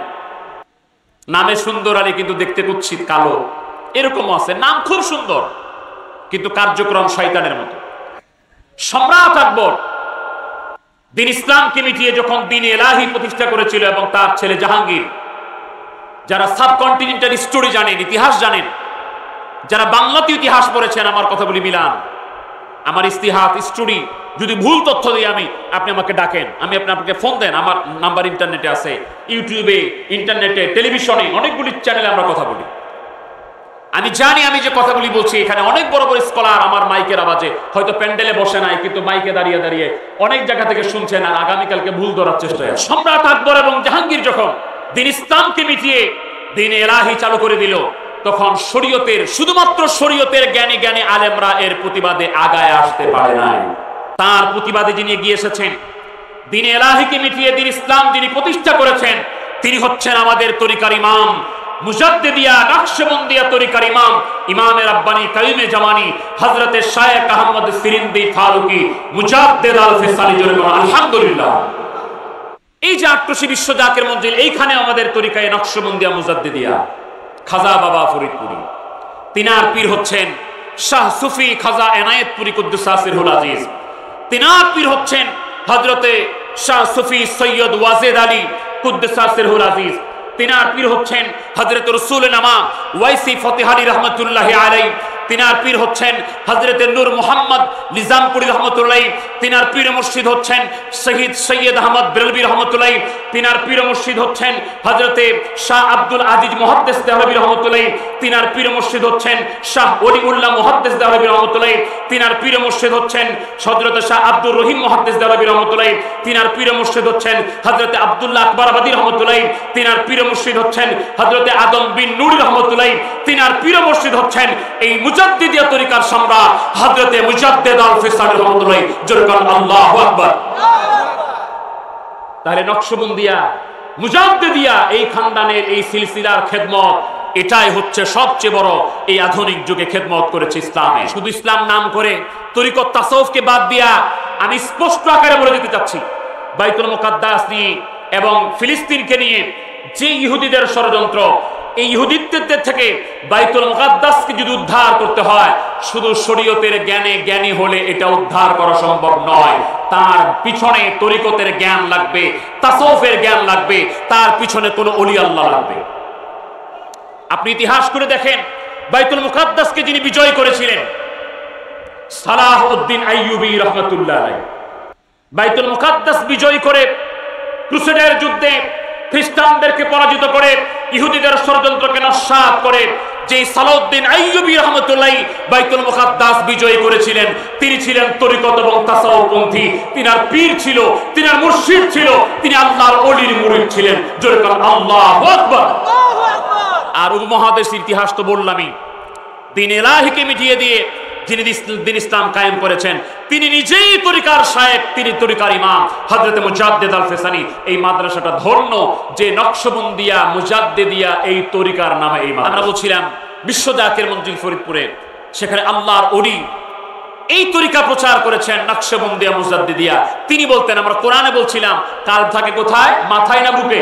নামে সুন্দর আলী কিন্তু দেখতে কুৎসিত কালো, এরকমও আছে। নাম খুব সুন্দর কিন্তু কার্যক্রম শয়তানের মতো। সম্রাট আকবর দ্বীন ইসলামকে মিটিয়ে যখন দ্বীনে এলাহি প্রতিষ্ঠা করেছিল, এবং তার ছেলে জাহাঙ্গীর, যারা সাবকন্টিনেন্টাল স্টোরি জানেন, ইতিহাস জানেন, যারা বাংলাতে ইতিহাস পড়েছেন আমার কথাগুলি মিলান, আমার ইস্তিহাদ স্টুডি যদি ভুল তথ্য দিই আপনি আমাকে ডাকেন, আমি আপনাকে ফোন দেন, আমার নাম্বার ইন্টারনেটে আছে, ইউটিউবে, ইন্টারনেটে, টেলিভিশনে, অনেকগুলি চ্যানেলে আমরা কথা বলি। আমি জানি আমি যে কথাগুলি বলছি এখানে অনেক বড় বড় স্কলার আমার মাইকের আওয়াজে হয়তো প্যান্ডেলে বসে নাই, কিন্তু মাইকে দাঁড়িয়ে দাঁড়িয়ে অনেক জায়গা থেকে শুনছেন আর আগামীকালকে ভুল ধরার চেষ্টা। সম্রাট আকবর এবং জাহাঙ্গীর যখন দিন ইসলামকে মিটিয়ে দিন এলাহি চালু করে দিল, তখন শরীয়তের, শুধুমাত্র শরীয়তের জ্ঞানে জ্ঞানে আলেমরা এর প্রতিবাদে আগায় আসতে পারে নাই। তার প্রতিবাদে যিনি এগিয়ে এসেছেন, দিন এলাহিকে মিটিয়ে দিন ইসলাম যিনি প্রতিষ্ঠা করেছেন, তিনি হচ্ছেন আমাদের তরিকার ইমাম, মুজাদ্দিদিয়া নকশবন্দিয়া তরিকার ইমাম, ইমামে রাব্বানি কাইমে জামানি হযরতে শায়েখ আহমদ সিরিন্দি ফারুকি মুজাদ্দিদ আল ফিসালি জোরে বলুন আলহামদুলিল্লাহ। এই যে আট্টসি বিশ্ব জাকের মঞ্জিল, এইখানে আমাদের তরিকায় নকশবন্দিয়া মুজাদ্দিদিয়া খাজা বাবা ফরিদপুরি, তিনার পীর হচ্ছেন শাহ সুফি খাজা এনায়েতপুরি কুদ্দুসাস সিরহুল আজিজ, তিনার পীর হচ্ছেন হযরতে শাহ সুফি সৈয়দ ওয়াজেদ আলী কুদ্দুসাস সিরহুল আজিজ, তিনার পীর হচ্ছেন হযরত রাসূল নামা ওয়াইসি ফতিহারি রহমাতুল্লাহি আলাইহি, তিনার পীর হচ্ছেন হযরত নূর মুহাম্মদ নিজামপুরি রহমাতুল্লাহি, তিনার পীর মুর্শিদ হচ্ছেন শহীদ সৈয়দ আহমদ বেরলভী রহমাতুল্লাহি, তিনার পীর মুর্শিদ হচ্ছেন হযরতে শাহ আব্দুল আজিজ মুহাদ্দিস দেহলভী রহমাতুল্লাহি, তিনার পীর মুর্শিদ হচ্ছেন শাহ ওলিউল্লাহ মুহাদ্দিস দেহলভী রহমাতুল্লাহি, তিনার পীর মুর্শিদ হচ্ছেন হযরত শাহ আব্দুর রহিম মুহাদ্দিস দেহলভী রহমাতুল্লাহি, তিনার পীর মুর্শিদ হচ্ছেন হযরত আব্দুল্লাহ আকবরাবাদী রহমাতুল্লাহি, তিনার পীর মুর্শিদ হচ্ছেন হযরত আদম বিন নূরি রহমাতুল্লাহি, তিনার পীর মুর্শিদ হচ্ছেন এই মুজাদ্দিদিয়া তরিকার সম্রাট হযরতে মুজাদ্দিদ আল ফিসালি রহমাতুল্লাহি, জোরে বলুন আল্লাহু আকবার। তাহলে নকশবন্দিয়া মুজাদ্দিদিয়া এই খানদানের এই সিলসিলার খেদমত, এটাই হচ্ছে সবচেয়ে বড় এই আধুনিক যুগে খেদমত করেছে ইসলামে। শুধু ইসলাম নাম করে তরিকত তাসাউফকে বাদ দিয়া আমি স্পষ্ট আকারে বলে দিতে চাচ্ছি, বাইতুল মুকাদ্দাস নিয়ে এবং ফিলিস্তিনকে নিয়ে যে ইহুদিদের ষড়যন্ত্র, এই ইহুদিত্বের থেকে বাইতুল মুকাদ্দাসকে যদি উদ্ধার করতে হয়, শুধু শরীয়তের জ্ঞানে জ্ঞানী হলে এটা উদ্ধার করা সম্ভব নয়। তার পিছনে তরিকতের জ্ঞান লাগবে, তাসাউফের জ্ঞান লাগবে, তার পিছনে কোনো ওলি আল্লাহ লাগবে। আপনি ইতিহাস করে দেখেন, বাইতুল মুকাদ্দাসকে যিনি বিজয় করেছিলেন সালাহউদ্দিন আইয়ুবী রাহমাতুল্লাহ আলাইহি, বাইতুল মুকাদ্দাস বিজয় করে ক্রুসেডের যুদ্ধে খ্রিস্টানদেরকে পরাজিত করে ইহুদিদের ষড়যন্ত্রকে নস্যাৎ করে যে সালাহউদ্দিন আইয়ুবী রাহমাতুল্লাহি বাইতুল মুকাদ্দাস বিজয় করেছিলেন, তিনি ছিলেন তরিকত এবং তাসাউফপন্থী, তিনার পীর ছিল, তিনার মুর্শিদ ছিল, তিনি আল্লাহর ওলির মুরিদ ছিলেন। জোরে বলুন আল্লাহু আকবার। আর উপমহাদেশের ইতিহাস তো বললামই, দিন এলাহিকে মিটিয়ে দিয়ে যিনি দিন ইসলাম কায়েম করেছেন, তিনি নিজেই তরিকার শায়েখ, তিনি তরিকার ইমাম হযরত মুজাদ্দিদ আল ফিসানি। এই মাদ্রাসাটা ধন্য যে নকশবন্দিয়া মুজাদ্দিদিয়া এই তরিকার নামে এই আমরা বলছিলাম বিশ্ব জাকের মঞ্জিল ফরিদপুরে, সেখানে আল্লাহর ওলি এই তরিকা প্রচার করেছেন নকশবন্দিয়া মুজাদ্দিদিয়া। তিনি বলতেন, আমরা কোরআনে বলছিলাম কাল থাকে কোথায়, মাথায় না বুকে?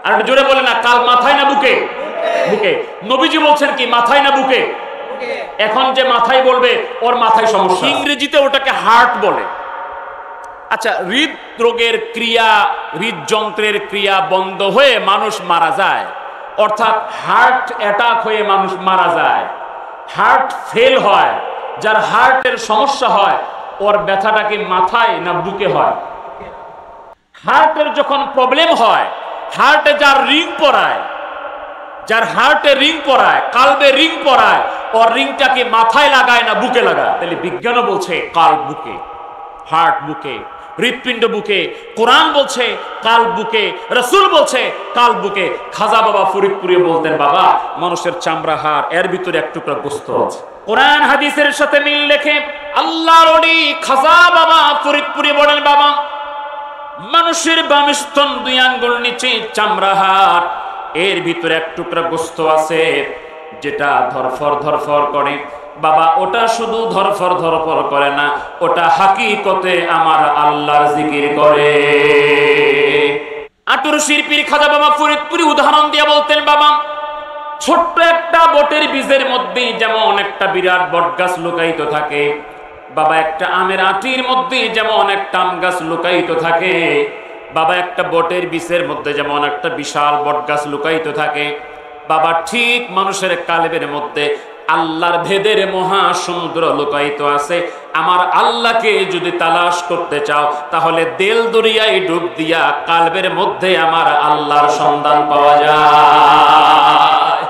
আর জোরে বলে না, কাল মাথায় না বুকে? বুকে। নবীজি বলছেন কি মাথায় না বুকে? এখন যে মাথায় বলবে ওর মাথায় সমস্যা, ইংরেজিতে ওটাকে হার্ট বলে। আচ্ছা, হৃদরোগের ক্রিয়া, হৃদযন্ত্রের ক্রিয়া বন্ধ হয়ে মানুষ মারা যায়, অর্থাৎ হার্ট অ্যাটাক হয়ে মানুষ মারা যায়, হার্ট ফেল হয়, যার হার্টের সমস্যা হয় ওর ব্যথাটা কি মাথায় না বুকে হয়? হার্টের যখন প্রবলেম হয়, হার্টে যার রিং পরায়, যার হার্টে রিং পরায়, কালবে রিং পরায়, ওর রিংটাকে মাথায় লাগায় না বুকে লাগায়? তাহলে বিজ্ঞানও বলছে কাল বুকে, হার্ট বুকে, হৃৎপিণ্ড বুকে, কোরআন বলছে কাল বুকে, রাসূল বলছে কাল বুকে। খাজা বাবা ফরিদপুরে বলতেন, বাবা মানুষের চামড়া হাড়, এর ভিতরে এক টুকরা গোশত আছে। কোরআন হাদিসের সাথে মিল রেখে আল্লাহর ওলি খাজা বাবা ফরিদপুরে বলেন, বাবা মানুষের বাম স্তন 2 আঙ্গুল নিচে চামড়া হাড়, এর ভিতরে এক টুকরা গোশত আছে যেটা ধরফর ধরফর করে। বাবা ওটা শুধু ধরফর ধরফর করে না, ওটা হাকিকতে আমার আল্লাহর জিকির করে। আটুরশির পীর খাজা বাবা ফরিদপুরি উদাহরণ দিয়ে বলতেন, বাবা ছোট্ট একটা বটের বীজের মধ্যে যেমন একটা বিরাট বট গাছ লুকায়িত থাকে, বাবা একটা আমের আটির মধ্যে যেমন একটা আম গাছ লুকায়িত থাকে, বাবা একটা বটের বীজের মধ্যে যেমন একটা বিশাল বট গাছ লুকায়িত থাকে, বাবা ঠিক মানুষের কালবের মধ্যে আল্লাহর ভেদের মহাসমুদ্র লুকায়িত আছে। আমার আল্লাহকে যদি তালাশ করতে চাও তাহলে দেল দরিয়ায় ডুব দিয়া কালবের মধ্যে আমার আল্লাহর সন্ধান পাওয়া যায়।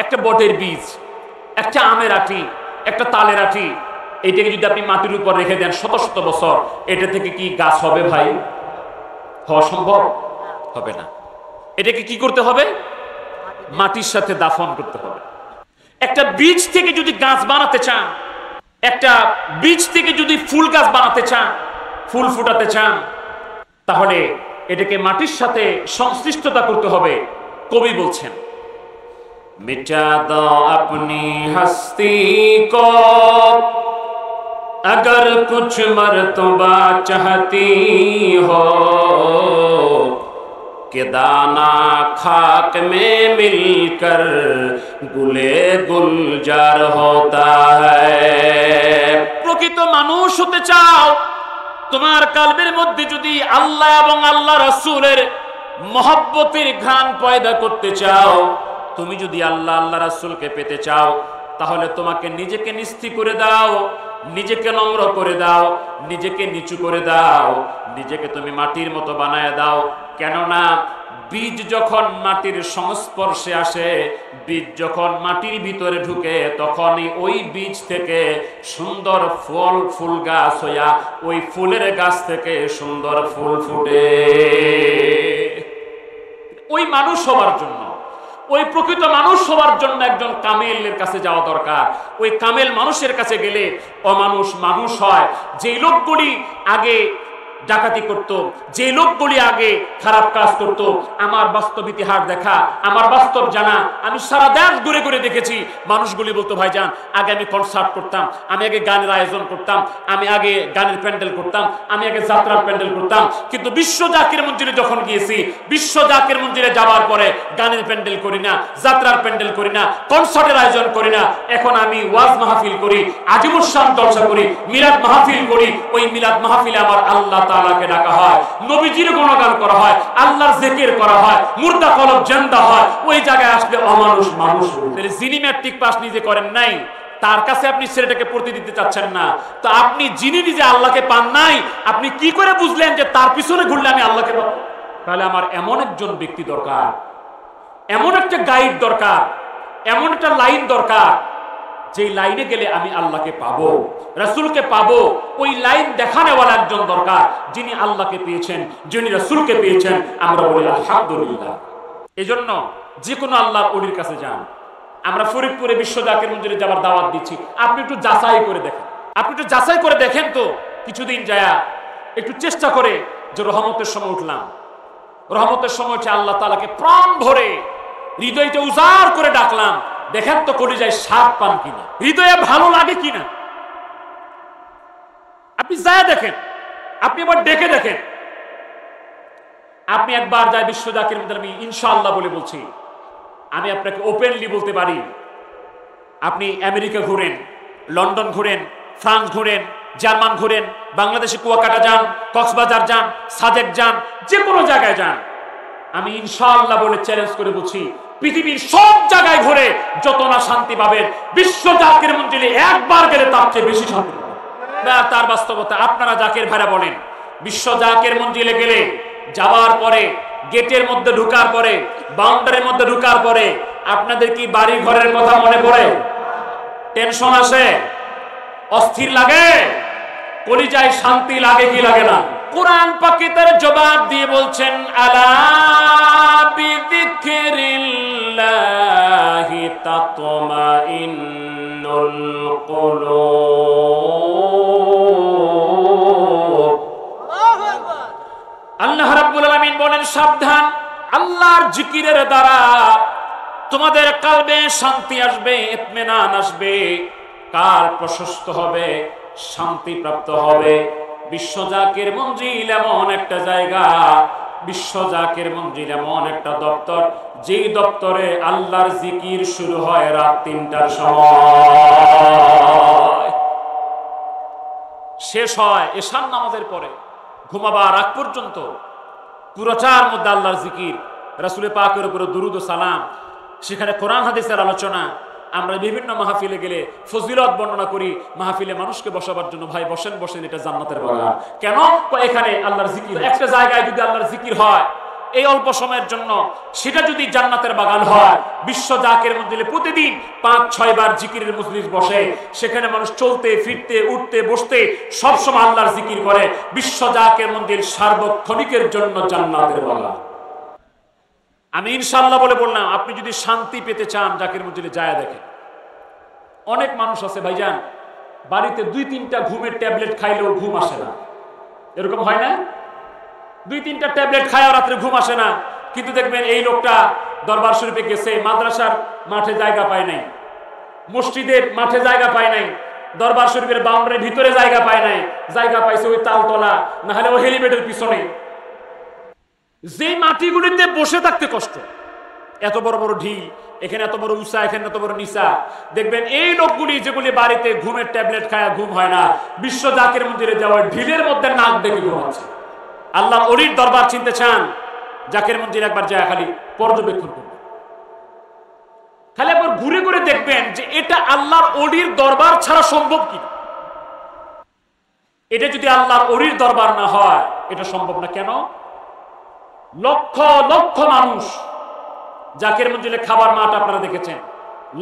একটা বটের বীজ, একটা আমের আঁটি, একটা তালের আঁটি, এইটাকে যদি আপনি মাটির উপর রেখে দেন শত শত বছর, এটা থেকে কি গাছ হবে ভাই? হওয়া সম্ভব হবে না। এটাকে কি করতে হবে? মাটির সাথে দাফন করতে হবে। একটা বীজ থেকে যদি গাছ বানাতে চান, একটা বীজ থেকে যদি ফুল গাছ বানাতে চান, ফুল ফুটাতে চান, তাহলে এটাকে মাটির সাথে সংশ্লিষ্টতা করতে হবে। কবি বলছেন, মিটা দাও আপনি হস্তি কো अगर कुछ मर्तबा चाहती हो कि दाना खाक में मिलकर गुले गुलजार होता है। প্রকৃত মানুষ হতে চাও, তোমার কালবের মধ্যে যদি আল্লাহ এবং আল্লাহ রাসূলের মহব্বতের ঘ্রাণ পয়দা করতে চাও, তুমি যদি আল্লাহ আল্লাহ রাসূলকে পেতে চাও, তাহলে তোমাকে নিজেকে নিস্তি করে দাও, নিজেকে নম্র করে দাও, নিজেকে নিচু করে দাও, নিজেকে তুমি মাটির মতো বানায় দাও। কেননা বীজ যখন মাটির সংস্পর্শে আসে, বীজ যখন মাটির ভিতরে ঢুকে, তখনই ওই বীজ থেকে সুন্দর ফল ফুল গাছ হইয়া ওই ফুলের গাছ থেকে সুন্দর ফুল ফুটে। ওই মানুষ হওয়ার জন্য, ওই প্রকৃত মানুষ হওয়ার জন্য একজন কামেলের কাছে যাওয়া দরকার। ওই কামেল মানুষের কাছে গেলে অমানুষ মানুষ হয়। যেই লোকগুলি আগে ডাকাতি করত, যে লোকগুলি আগে খারাপ কাজ করত, আমার বাস্তব ইতিহাস দেখা, আমার বাস্তব জানা, আমি সারা দেশ ঘুরে ঘুরে দেখেছি। মানুষগুলি বলতো, ভাইজান আগে আমি কনসার্ট করতাম, আমি আগে গানের আয়োজন করতাম, আমি আগে গানের প্যান্ডেল করতাম, আমি আগে যাত্রার প্যান্ডেল করতাম, কিন্তু বিশ্ব জাকির মঞ্জিলে যখন গিয়েছি, বিশ্ব জাকির মঞ্জিলে যাওয়ার পরে গানের প্যান্ডেল করি না, যাত্রার প্যান্ডেল করি না, কনসার্টের আয়োজন করি না। এখন আমি ওয়াজ মাহফিল করি, আজিমুস শান জলসা করি, মিলাদ মাহফিল করি। ওই মিলাদ মাহফিলে আমার আল্লাহ তাআলাকে ডাকা হয়, নবীজির গুণগান করা হয়, আল্লাহর জিকির করা হয়, মুর্দা কলব জিন্দা হয়। ওই জায়গায় আসলে অমানুষ মানুষ। তাহলে যিনি ম্যাট্রিক পাস নিজে করেন নাই, তার কাছে আপনি ছেলেটাকে পড়তে দিতে চাচ্ছেন না, তো আপনি যিনি নিজে আল্লাহকে পান নাই, আপনি কি করে বুঝলেন যে তার পিছনে ঘুরলে আমি আল্লাহকে পাবো? তাহলে আমার এমন একজন ব্যক্তি দরকার, এমন একটা গাইড দরকার, এমন একটা লাইন দরকার, যেই লাইনে গেলে আমি আল্লাহকে পাবো, রাসূলকে পাবো। ওই লাইন দেখানেওয়ালা একজন দরকার, যিনি আল্লাহকে পেয়েছেন, যিনি রাসূলকে পেয়েছেন। আমরা বলি আলহামদুলিল্লাহ। এজন্য যে কোনো আল্লাহর ওলির কাছে যান। আমরা ফরিদপুরে বিশ্ব জাকির মঞ্জিলে যাবার দাওয়াত দিচ্ছি, আপনি একটু যাচাই করে দেখেন, আপনি একটু যাচাই করে দেখেন তো, কিছুদিন যায় একটু চেষ্টা করে যে রহমতের সময় উঠলাম, রহমতের সময় হচ্ছে আল্লাহ তাআলাকে প্রাণ ভরে হৃদয়টা উজাড় করে ডাকলাম, দেখেন তো কলিজায় স্বাদ পান কিনা, হৃদয়ে ভালো লাগে কিনা। আপনি যায় দেখেন, আপনি এবার ডেকে দেখেন। আপনি একবার যায় বিশ্ব জাকির মধ্যে, আমি ইনশাআল্লাহ বলে বলছি, আমি আপনাকে ওপেনলি বলতে পারি, আপনি আমেরিকা ঘুরেন, লন্ডন ঘুরেন, ফ্রান্স ঘুরেন, জার্মান ঘুরেন, বাংলাদেশে কুয়াকাটা যান, কক্সবাজার যান, সাজেক যান, যে কোনো জায়গায় যান, আমি ইনশাআল্লাহ বলে চ্যালেঞ্জ করে বলছি, পৃথিবীর সব জায়গায় ঘুরে যত না শান্তি পাবেন, বিশ্ব জাকির মঞ্জিলে একবার গেলে তার চেয়ে বেশি শান্তি পাবেন। তার বাস্তবতা আপনারা জাকির ভাইরা বলেন, বিশ্ব জাকির মঞ্জিলে গেলে যাওয়ার পরে, গেটের মধ্যে ঢুকার পরে, বাউন্ডারির মধ্যে ঢুকার পরে আপনাদের কি বাড়ি ঘরের কথা মনে পড়ে? টেনশন আসে? অস্থির লাগে? কলিজায় শান্তি লাগে কি লাগে না? কুরআন পাকে তার জবাব দিয়ে বলছেন, আলা বিযিকরিল্লাহি তাতমাইন্নুল কুলুব। আল্লাহ রাব্বুল আলামিন বলেন, সাবধান, আল্লাহর জিকিরের দ্বারা তোমাদের কলবে শান্তি আসবে, ইতমিনান আসবে, কার প্রশস্ত হবে, শান্তি প্রাপ্ত হবে। বিশ্ব জাকির মঞ্জিল এমন একটা জায়গা, বিশ্ব জাকির মঞ্জিল এমন একটা দপ্তর, যেই দপ্তরে আল্লাহর জিকির শুরু হয় রাত ৩টার সময়, শেষ হয় এশার নামাজের পরে। ঘুমাবার আগ পর্যন্ত পুরোটার মধ্যে আল্লাহর জিকির, রাসূল পাকের উপরে দুরূদ ও সালাম, সেখানে কোরআন হাদিসের আলোচনা। আমরা বিভিন্ন মাহফিলে গেলে ফজিলত বর্ণনা করি, মাহফিলে মানুষকে বসাবার জন্য, ভাই বসেন বসেন, এটা জান্নাতের বাগান। কেন? এখানে আল্লাহর জিকির। একটা জায়গায় যদি আল্লাহর জিকির হয় এই অল্প সময়ের জন্য, সেটা যদি জান্নাতের বাগান হয়, বিশ্ব জাকের মঞ্জিলে প্রতিদিন 5-6 বার জিকিরের মজলিস বসে, সেখানে মানুষ চলতে ফিরতে উঠতে বসতে সব সময় আল্লাহর জিকির করে, বিশ্ব জাকের মঞ্জিল সার্বক্ষণিকের জন্য জান্নাতের বাগান। আমি ইনশাআল্লাহ বলে বললাম, আপনি যদি শান্তি পেতে চান জাকের মঞ্জিলে যায় দেখেন। অনেক মানুষ আছে ভাইজান, বাড়িতে 2-3টা ঘুমের ট্যাবলেট খাইলেও ঘুম আসে না। এরকম হয় না? 2-3টা ট্যাবলেট খায় রাত্রে ঘুম আসে না, কিন্তু দেখবেন এই লোকটা দরবার শরীফে গেছে, মাদ্রাসার মাঠে জায়গা পায় নাই, মসজিদের মাঠে জায়গা পায় নাই, দরবার শরীফের বাউন্ডারির ভিতরে জায়গা পায় নাই, জায়গা পাইছে ওই তালতলা, না হলে ওই হেলিপ্যাডের পিছনে। যে মাটিগুলিতে বসে থাকতে কষ্ট, এত বড় বড় ঢিল, এখানে এত বড় উঁচা, এখানে এত বড় নিচা, দেখবেন এই লোকগুলি যেগুলি বাড়িতে ঘুমের ট্যাবলেট খায় ঘুম হয় না, বিশ্ব জাকের মন্দিরে যাওয়া ঢিলের মধ্যে নাক দেখে ঘুমাচ্ছে। আল্লাহর ওলির দরবার চিনতে চান, জাকের মন্দির একবার যায় খালি পর্যবেক্ষণ করবেন, খালি একবার ঘুরে ঘুরে দেখবেন যে এটা আল্লাহর ওলির দরবার ছাড়া সম্ভব কি। এটা যদি আল্লাহর ওলির দরবার না হয় এটা সম্ভব না। কেন? লক্ষ লক্ষ মানুষ জাকের মঞ্জিলে খাবার মাঠ আপনারা দেখেছেন,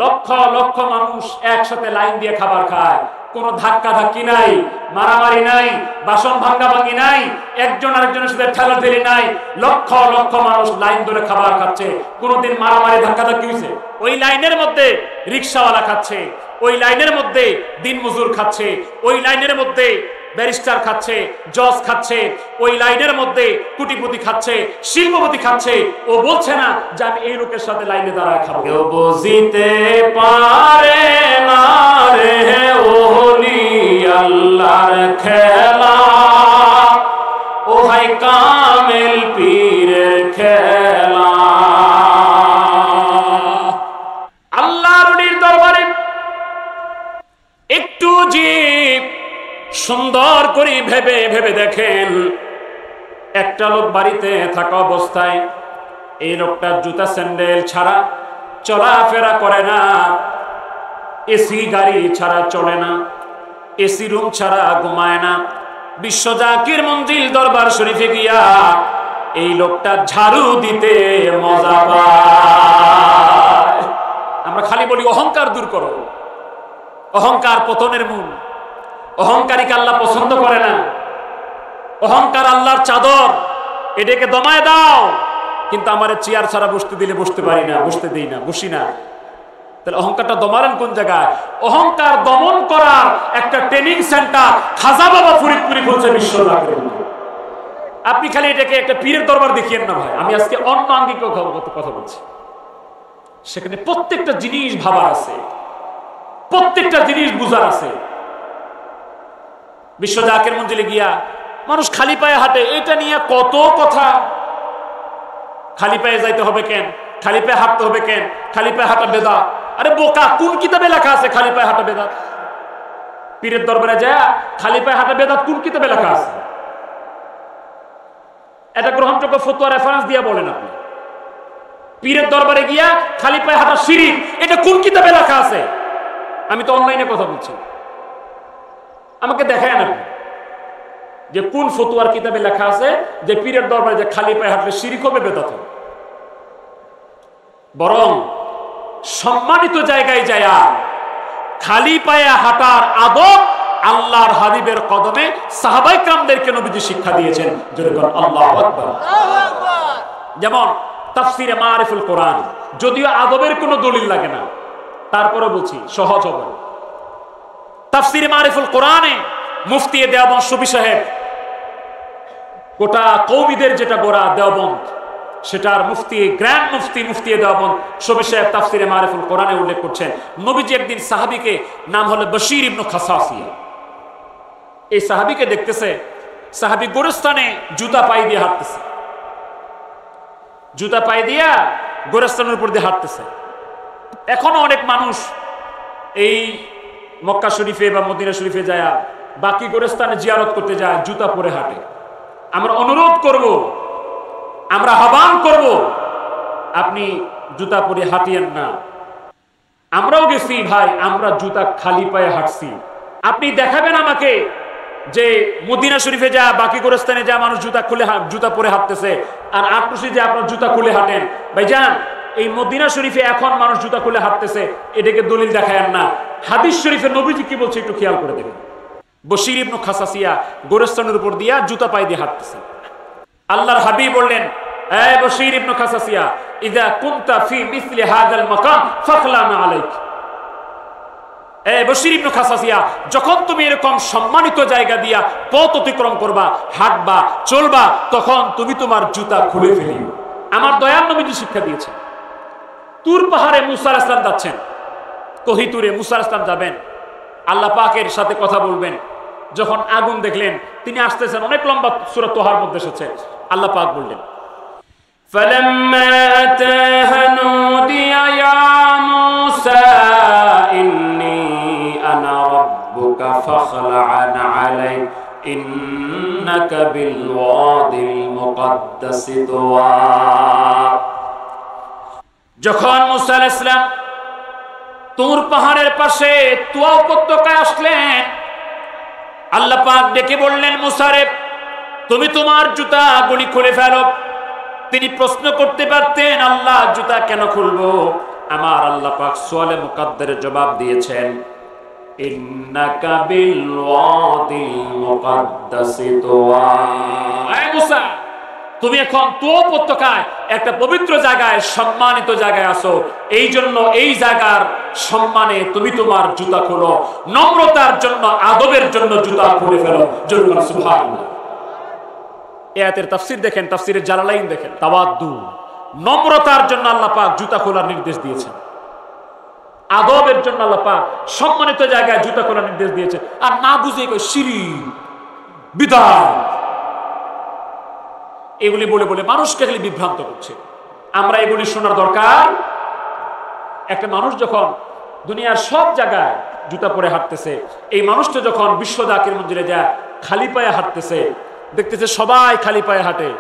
লক্ষ লক্ষ মানুষ একসাথে লাইন দিয়ে খাবার খায়, কোনো ধাক্কা ধাক্কি নাই, মারামারি নাই, বাসন ভাঙ্গাভাঙ্গি নাই, একজন আরেকজনের সাথে ঠেলাঠেলি নাই, লক্ষ লক্ষ মানুষ লাইন ধরে খাবার খাচ্ছে। কোনোদিন মারামারি ধাক্কা ধাক্কি হয়েছে? ওই লাইনের মধ্যে রিক্সাওয়ালা খাচ্ছে, ওই লাইনের মধ্যে দিনমজুর খাচ্ছে, ওই লাইনের মধ্যে ব্যারিস্টার খাচ্ছে, জজ খাচ্ছে, ওই লাইনের মধ্যে কোটিপতি খাচ্ছে, শিল্পপতি খাচ্ছে। ও বলছে না যে আমি এই লোকের সাথে লাইনে দাঁড়ায় খাবো। কেউ বুঝিতে পারে না রে ওলি আল্লাহর খেলা, ও হাই কামেল পীরের খেলা। আল্লাহর ওলির দরবারে একটু জীব সুন্দর করে ভেবে ভেবে দেখেন, একটা লোক বাড়িতে থাকা অবস্থায় এই লোকটার জুতা স্যান্ডেল ছাড়া চলাফেরা করে না, এসি গাড়ি ছাড়া চলে না, এসি রুম ছাড়া ঘুমায় না। বিশ্ব জাকির মঞ্জিল দরবার শরীফে গিয়া এই লোকটা ঝাড়ু দিতে মজা পায়। আমরা খালি বলি অহংকার দূর করো, অহংকার পতনের মূল। অহংকারীকে আল্লাহ পছন্দ করে না। অহংকার আল্লাহর চাদর, এটাকে দমায় দাও। কিন্তু আমার চেয়ার ছাড়া বসতে দিলে বসতে পারি না, বসতে দেই না, বসি না। তাহলে অহংকারটা দমালেন কোন জায়গায়? অহংকার দমন করার একটা ট্রেনিং সেন্টার খাজা বাবা ফরিদপুরি বলছে বিশ্ব জাকের মঞ্জিল। আপনি খালি এটাকে একটা পীরের দরবার দেখিয়েন না ভাই। আমি আজকে অন্য আঙ্গিক কথা বলছি। সেখানে প্রত্যেকটা জিনিস ভাবার আছে, প্রত্যেকটা জিনিস বুঝার আছে। বিশ্ব জাকের মঞ্জিলে গিয়া মানুষ খালি পায়ে হাঁটে, এটা নিয়ে কত কথা। খালি পায়ে যাইতে হবে কেন? খালি পায়ে হাঁটতে হবে কেন? খালি পায়ে হাঁটা বেদাত। আরে বোকা, কোন কিতাবে লেখা আছে খালি পায়ে হাঁটা বেদাত? পীরের দরবারে যায় খালি পায়ে হাঁটা বেদাত কোন কিতাবে লেখা আছে? এটা গ্রহণযোগ্য ফতোয়া রেফারেন্স দিয়ে বলেন আপনি। পীরের দরবারে গিয়া খালি পায়ে হাঁটা শিরক, এটা কোন কিতাবে লেখা আছে? আমি তো অনলাইনে কথা বলছি, আমাকে দেখায় না যে কোন ফতোয়ার কিতাবে লেখা আছে যে পীরের দরবারে যে খালি পায়ে হাঁটলে শিরক হবে, বেদাত হবে। বরং সম্মানিত জায়গায় যায়া খালি পায়ে হাঁটার আদব আল্লাহর হাবিবের কদমে সাহাবায়ে কেরামদেরকে নবীজি শিক্ষা দিয়েছেন। যেরকম আল্লাহু আকবার। যেমন তাফসিরে মারিফুল কোরআন, যদিও আদবের কোনো দলিল লাগে না, তারপরে বলছি সহজ হবে। তাফসিরে মারিফুল কোরআনে মুফতি দেওবন্দ শফি সাহেব, গোটা কওমিদের যেটা গোড়া দেওবন্দ, সেটার মুফতি, গ্র্যান্ড মুফতি দেওবন্দ শফি সাহেব তাফসিরে মারিফুল কোরআনে উল্লেখ করছেন, নবীজি একদিন সাহাবীকে, নাম হলো বশীর ইবনে খাসাসিয়া, এই সাহাবীকে দেখতেছে, সাহাবী গোরস্থানে জুতা পায়ে দিয়ে হাঁটতেছে, জুতা পায়ে দিয়া গোরস্থানের উপর দিয়ে হাঁটতেছে। এখনো অনেক মানুষ এই মক্কা শরীফে বা মদিনা শরীফে যায়, বাকি গোরস্থানে জিয়ারত করতে যায়, জুতা পরে হাঁটে। আমরা অনুরোধ করব, আমরা আহ্বান করব, আপনি জুতা পরে হাঁটিয়েন না। আমরাও গেছি ভাই, আমরা জুতা খালি পায়ে হাঁটছি। আপনি দেখাবেন আমাকে যে মদিনা শরীফে যা, বাকি গোরস্থানে যা মানুষ জুতা পরে হাঁটতেছে, আর আটরশি যে আপনার জুতা খুলে হাঁটেন। ভাই যান, এই মদিনা শরীফে এখন মানুষ জুতা খুলে হাঁটতেছে, এটাকে দলিল দেখায়েন না। হাদিস শরীফে নবীজি কি বলছে একটু খেয়াল করে দেবেন। বশির ইবনে খাসাসিয়া গোরস্থানের উপর দিয়া জুতা পায়ে দিয়ে হাঁটতেছে। আল্লাহর হাবিব বললেন, এ বশির ইবনে খাসাসিয়া, ইযা কুনতা ফি মিসলি হাযাল মাকাম ফাখলানা আলাইক। এ বশির ইবনে খাসাসিয়া, যখন তুমি এরকম সম্মানিত জায়গা দিয়া পথ অতিক্রম করবা, হাঁটবা, চলবা, তখন তুমি তোমার জুতা খুলে ফেলিও। আমার দয়ার নবীজি শিক্ষা দিয়েছেন। তুর পাহাড়ে মুসা আলাইহিস সালাম যাচ্ছেন, কহিতুরে মুসা আলাইহিস সালাম যাবেন, আল্লাহ পাকের সাথে কথা বলবেন। যখন আগুন দেখলেন তিনি আসতেছেন, অনেক লম্বা সূরা তোহার মধ্যে এসেছে, আল্লাহ পাক বললেন, ফালাম্মা আতাহা নুদিয়া ইয়া মুসা ইন্নী আনা রাব্বুকা ফাখলা'আন আলাইক ইন্নাকা বিল ওয়াদিল মুকদ্দাসি তুওয়া। যখন মুসা আলাইহিস সালাম তুর পাহাড়ের পাশে তুয়া উপত্যকায় আসলেন, আল্লাহ পাক ডেকে বললেন, মুসা রে, তুমি তোমার জুতা গুলি খুলে ফেলো। তিনি প্রশ্ন করতে পারতেন, আল্লাহ জুতা কেন খুলবো? আমার আল্লাহ পাক সুয়ালে মুকাদ্দারের জবাব দিয়েছেন, ইন্নাকা বিল ওয়াদিল মুকদ্দাসি তুওয়া। এই মুসা, তুমি এখন তুয়া উপত্যকায় একটা পবিত্র জায়গায়, সম্মানিত জায়গায় আছো, এই জন্য এই জায়গার সম্মানে তুমি তোমার জুতা খোলো। নম্রতার জন্য, আদবের জন্য জুতা খুলে ফেলো। জোরে বলুন সুবহানাল্লাহ। আয়াতের তাফসীর দেখেন, তাফসীরের জালালাইন দেখেন। তাওয়াদ্দু, নম্রতার জন্য আল্লাহ পাক জুতা খোলার নির্দেশ দিয়েছেন। আদবের জন্য আল্লাহ পাক সম্মানিত জায়গায় জুতা খোলার নির্দেশ দিয়েছেন। আর না বুঝে কই শিরক, বিদআত, এগুলি বলে বলে মানুষকে খালি বিভ্রান্ত করছে। আমরা এগুলি শোনার দরকার। একটা মানুষ যখন দুনিয়ার সব জায়গায় জুতা পরে হাঁটতেছে, এই মানুষটা যখন বিশ্ব জাকির মঞ্জিলে যায় খালি পায়ে হাঁটতেছে, দেখতেছে সবাই খালি পায়ে হাঁটে,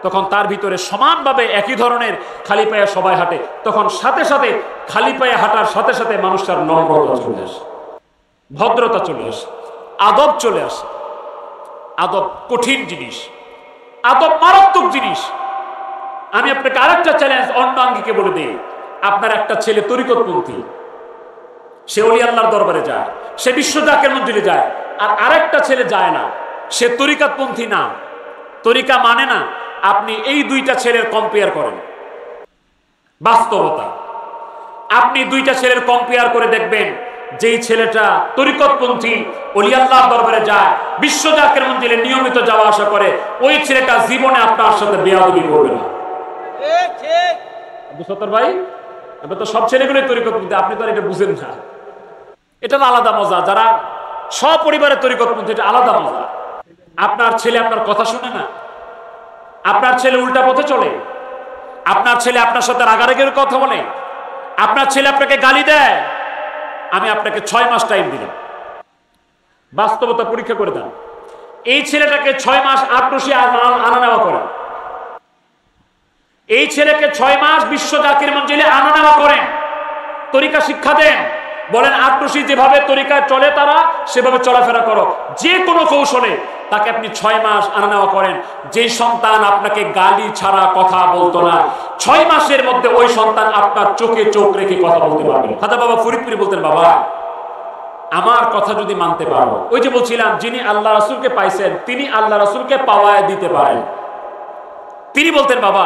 তখন তার ভিতরে সমানভাবে একই ধরনের খালি পায়ে সবাই হাঁটে, তখন সাথে সাথে খালি পায়ে হাঁটার সাথে সাথে মানুষটার নম্রতা চলে আসে, ভদ্রতা চলে আসে, আদব চলে আসে। আদব কঠিন জিনিস, আদব মারাত্মক জিনিস। আমি আপনাকে আরেকটা চ্যালেঞ্জ অন্য আঙ্গিকে বলে দিই। আপনার একটা ছেলে তরিকতপন্থী, সে ওলি আল্লাহর দরবারে যায়, সে বিশ্ব জাকির মঞ্জিলে যায়, আর আরেকটা ছেলে যায় না, সে তরিকাতপন্থী না, তরিকা মানে না। আপনি এই দুইটা ছেলের কম্পেয়ার করেন, বাস্তবতা। আপনি দুইটা ছেলের কম্পেয়ার করে দেখবেন, যেই ছেলেটা তরিকতপন্থী, ওলি আল্লাহর দরবারে যায়, বিশ্ব জাকির মঞ্জিলে নিয়মিত যাওয়া আসা করে, ওই ছেলেটা জীবনে আপনার সাথে বেয়াদবি করবে না। আব্দুল সত্তার ভাই, আমরা তো সব ছেলেগুলোই তরিকতপন্থী, আপনি তো এটা বুঝেন না। এটা আলাদা মজা। যারা সপরিবারে তরিকতপন্থী, এটা আলাদা মজা। আপনার ছেলে আপনার কথা শুনে না, আপনার ছেলে উল্টা পথে চলে, আপনার ছেলে আপনার সাথে রাগারাগির কথা বলে, আপনার ছেলে আপনাকে গালি দেয়। আমি আপনাকে 6 মাস টাইম দিলাম, বাস্তবতা পরীক্ষা করে দেন। এই ছেলেটাকে 6 মাস আটরশি আনা নেওয়া করেন, এই ছেলেকে 6 মাস বিশ্ব জাকির মঞ্জিলে আনা নেওয়া করেন, তরিকা শিক্ষা দেন, বলেন আটরশি যেভাবে তরিকায় চলে তারা সেভাবে চলাফেরা করো। যে কোনো কৌশলে তাকে আপনি 6 মাস আনা নেওয়া করেন। যে সন্তান আপনাকে গালি ছাড়া কথা বলতো না, 6 মাসের মধ্যে ওই সন্তান আপনার চোখে চোখ রেখে কথা বলতে পারবে। খাজা বাবা ফরিদপুরি বলতেন, বাবা আমার কথা যদি মানতে পারো, ওই যে বলছিলাম, যিনি আল্লাহ রাসূলকে পাইছেন তিনি আল্লাহ রাসূলকে পাওয়ায় দিতে পারেন। তিনি বলতেন, বাবা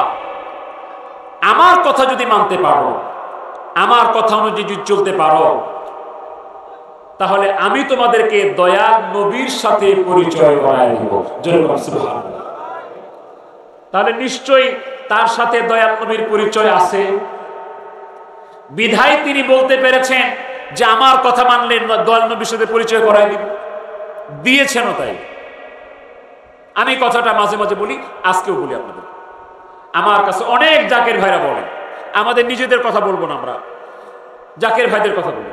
আমার কথা যদি মানতে পারো, আমার কথা অনুযায়ী যদি চলতে পারো, তাহলে আমি তোমাদেরকে দয়াল নবীর সাথে পরিচয় করায় দিব। সুবহানাল্লাহ। তাহলে নিশ্চয়ই তার সাথে দয়াল নবীর পরিচয় আছে, বিধায় তিনি বলতে পেরেছেন যে আমার কথা মানলে দয়াল নবীর সাথে পরিচয় করায় দিব, দিয়েছেনও। তাই আমি কথাটা মাঝে মাঝে বলি, আজকেও বলি আপনাদের। আমার কাছে অনেক জাকের ভাইরা বলেন, আমাদের নিজেদের কথা বলবো না, আমরা জাকের ভাইদের কথা বলি।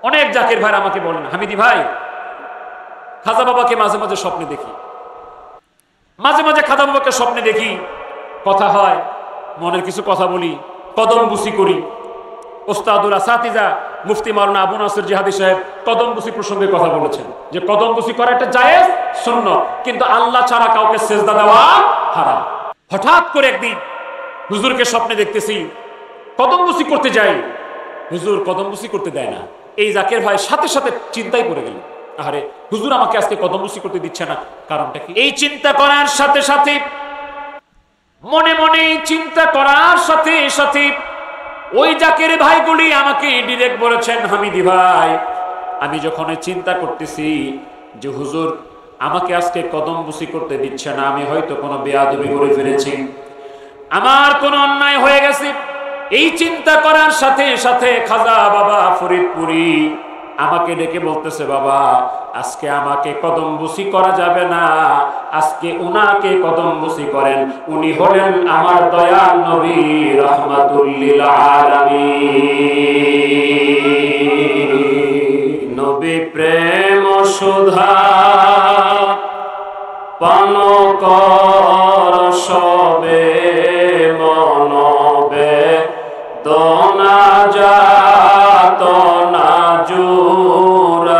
অনেক জাকের ভাইরা আমাকে বলেন, হামিদি ভাই খাজা বাবাকে মাঝে মাঝে স্বপ্নে দেখি, মাঝে মাঝে খাজা বাবাকে স্বপ্নে দেখি, কথা হয়, মনের কিছু কথা বলি, কদম বুসি করি। ওস্তাদুল আসাতিজা মুফতি মাওলানা আবু নাসির জিহাদি সাহেব কদম বুসি প্রসঙ্গে কথা বলেছেন যে কদম বুসি করা একটা জায়েজ সুন্নাত, কিন্তু আল্লাহ ছাড়া কাউকে সেজদা দেওয়া হারাম। হঠাৎ করে একদিন হুজুরকে স্বপ্নে দেখতেছি কদম বুসি করতে যাই, হুজুর কদম বুসি করতে দেয় না। এই জাকের ভাই সাথে সাথে চিন্তায় পড়ে গেল, আরে হুজুর আমাকে আজকে কদম বুসি করতে দিচ্ছে না, কারণটা কি? এই চিন্তা করার সাথে সাথে মনে মনে চিন্তা করার সাথে সাথে ওই জাকের ভাইগুলি আমাকে ডিরেক্ট বলেছেন, হামিদি ভাই আমি যখন চিন্তা করতেছি যে হুজুর আমাকে আজকে কদম বুসি করতে দিচ্ছে না, আমি হয়তো কোনো বেয়াদবি করে ফেলেছি, আমার কোনো অন্যায় হয়ে গেছে। এই চিন্তা করার সাথে সাথে খাজা বাবা ফরিদপুরি আমাকে ডেকে বলতেছে, বাবা আজকে আমাকে কদম বুসি করা যাবে না, আজকে উনাকে কদম বুসি করেন, উনি হলেন আমার দয়াল নবী রাহমাতুল্লিল আলামিন। নবী প্রেম সুধা পান কর সবে মনবে দনা যাত না জুরাইবে,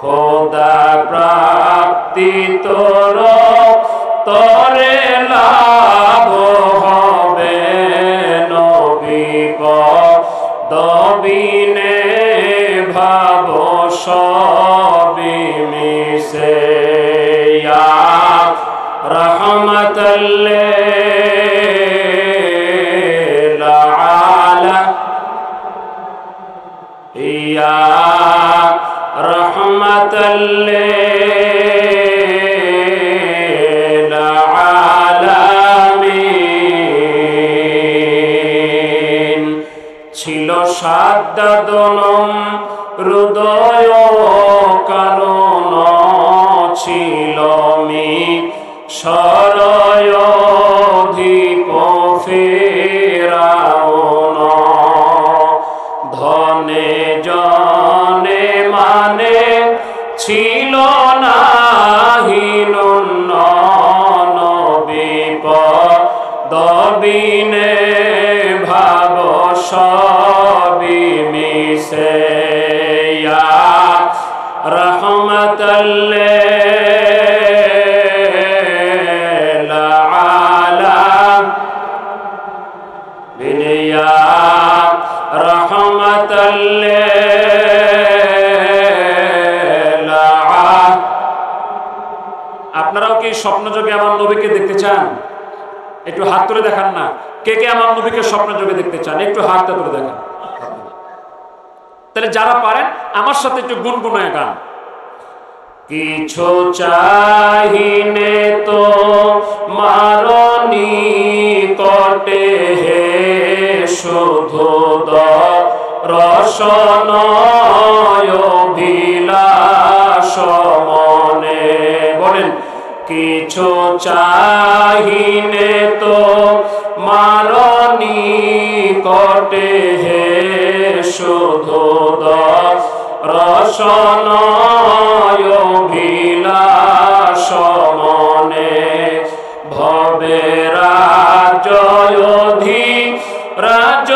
খোদা প্রাপ্তি তোর তরে লাভ হবে, নবী দবিনে ভাব সবি মিশে, ইয়া রহমতুল্লিল আলামিন, ইয়া রহমতুল্লিল আলামিন। ছিল সাদ্দাদনম হৃদয় কারণ, ছিল মি সরয়ধীপ ফেরাউন, ধনে জনে মানে ছিল না হীন, নবী দবিনে ভাব সবি মিশে, ইয়া রহমতুল্লিল আলামিন, ইয়া রহমতুল্লিল আলামিন। আপনারাও কি স্বপ্নযোগে আমার নবীকে দেখতে চান? একটু হাত তুলে দেখান না, কে কে আমার নবীকে স্বপ্নযোগে দেখতে চান? একটু হাতটা তুলে দেখান। তাহলে যারা পারেন আমার সাথে একটু গুনগুনায় গান। কিছু চাহিনে তো মারনি কটে হে শুধু রসন অভিলাষ মনে, বলেন কিছু চাহিনে তো মারনি কটে হে শুধু রসন অভিলাষ মনে, ভবে রাজয়ধি রাজ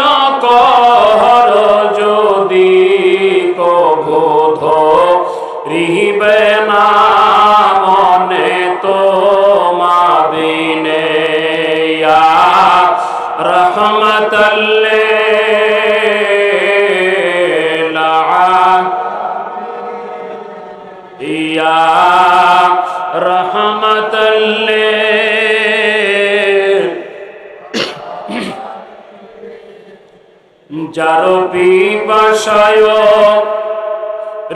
কর যদি কবোধ রিবে না মনে তো মাবিনে, ইয়া রহমতুল্লিল আলামিন, ইয়া রহমতুল্লিল। যার পিপাসায়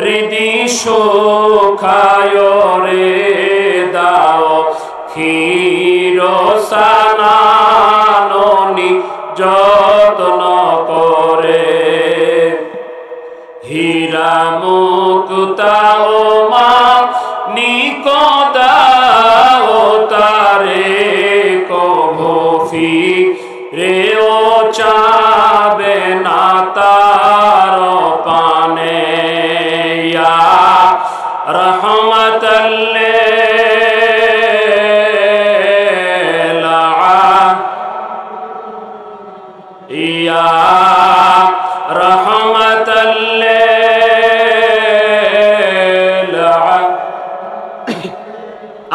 হৃদি সুখায় রে দাও ক্ষীর সানানি যত্ন করে, হীরা মুক্তা ও মা নিকদাও তারে কভি রে ও চাবে না তার পানে, ইয়া রহমতুল্লিল আলামিন,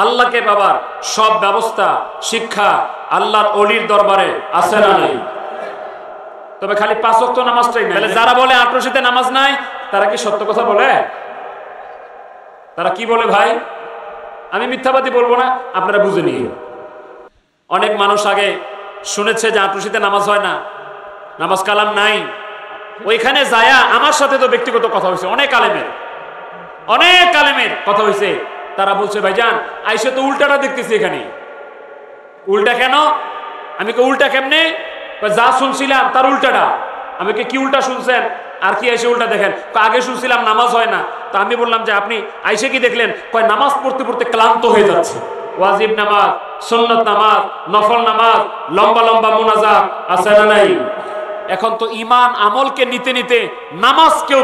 আল্লাহকে পাবার সব ব্যবস্থা শিক্ষা আল্লাহর ওলির দরবারে আছে না নাই? তবে খালি 5 ওয়াক্ত নামাজটাই নাই। তাহলে যারা বলে আটরশিতে নামাজ নাই তারা কি সত্য কথা বলে? তারা কি বলে ভাই? আমি মিথ্যাবাদী বলবো না, আপনারা বুঝে নিন। অনেক মানুষ আগে শুনেছে যে আটরশিতে নামাজ হয় না, নামাজ কালাম নাই। ওইখানে যায়া আমার সাথে তো ব্যক্তিগত কথা হয়েছে, অনেক আলেমের কথা হয়েছে। তারা বলছে ভাইজান আইসে তো উল্টাটা দেখতেছি এখানে। উল্টা কেন? আমি কে উল্টা কেমনে? যা শুনছিলাম তার উল্টাটা। আমি কে কি উল্টা শুনছেন আর কি আইসে উল্টা দেখেন? আগে শুনছিলাম নামাজ হয় না, তা আমি বললাম যে আপনি আইসে কি দেখলেন? কয় নামাজ পড়তে পড়তে ক্লান্ত হয়ে যাচ্ছে। ওয়াজিব নামাজ, সুন্নত নামাজ, নফল নামাজ, লম্বা লম্বা মুনাজাত আছে না নাই? এখন তো ঈমান আমলকে নিতে নিতে নামাজকেও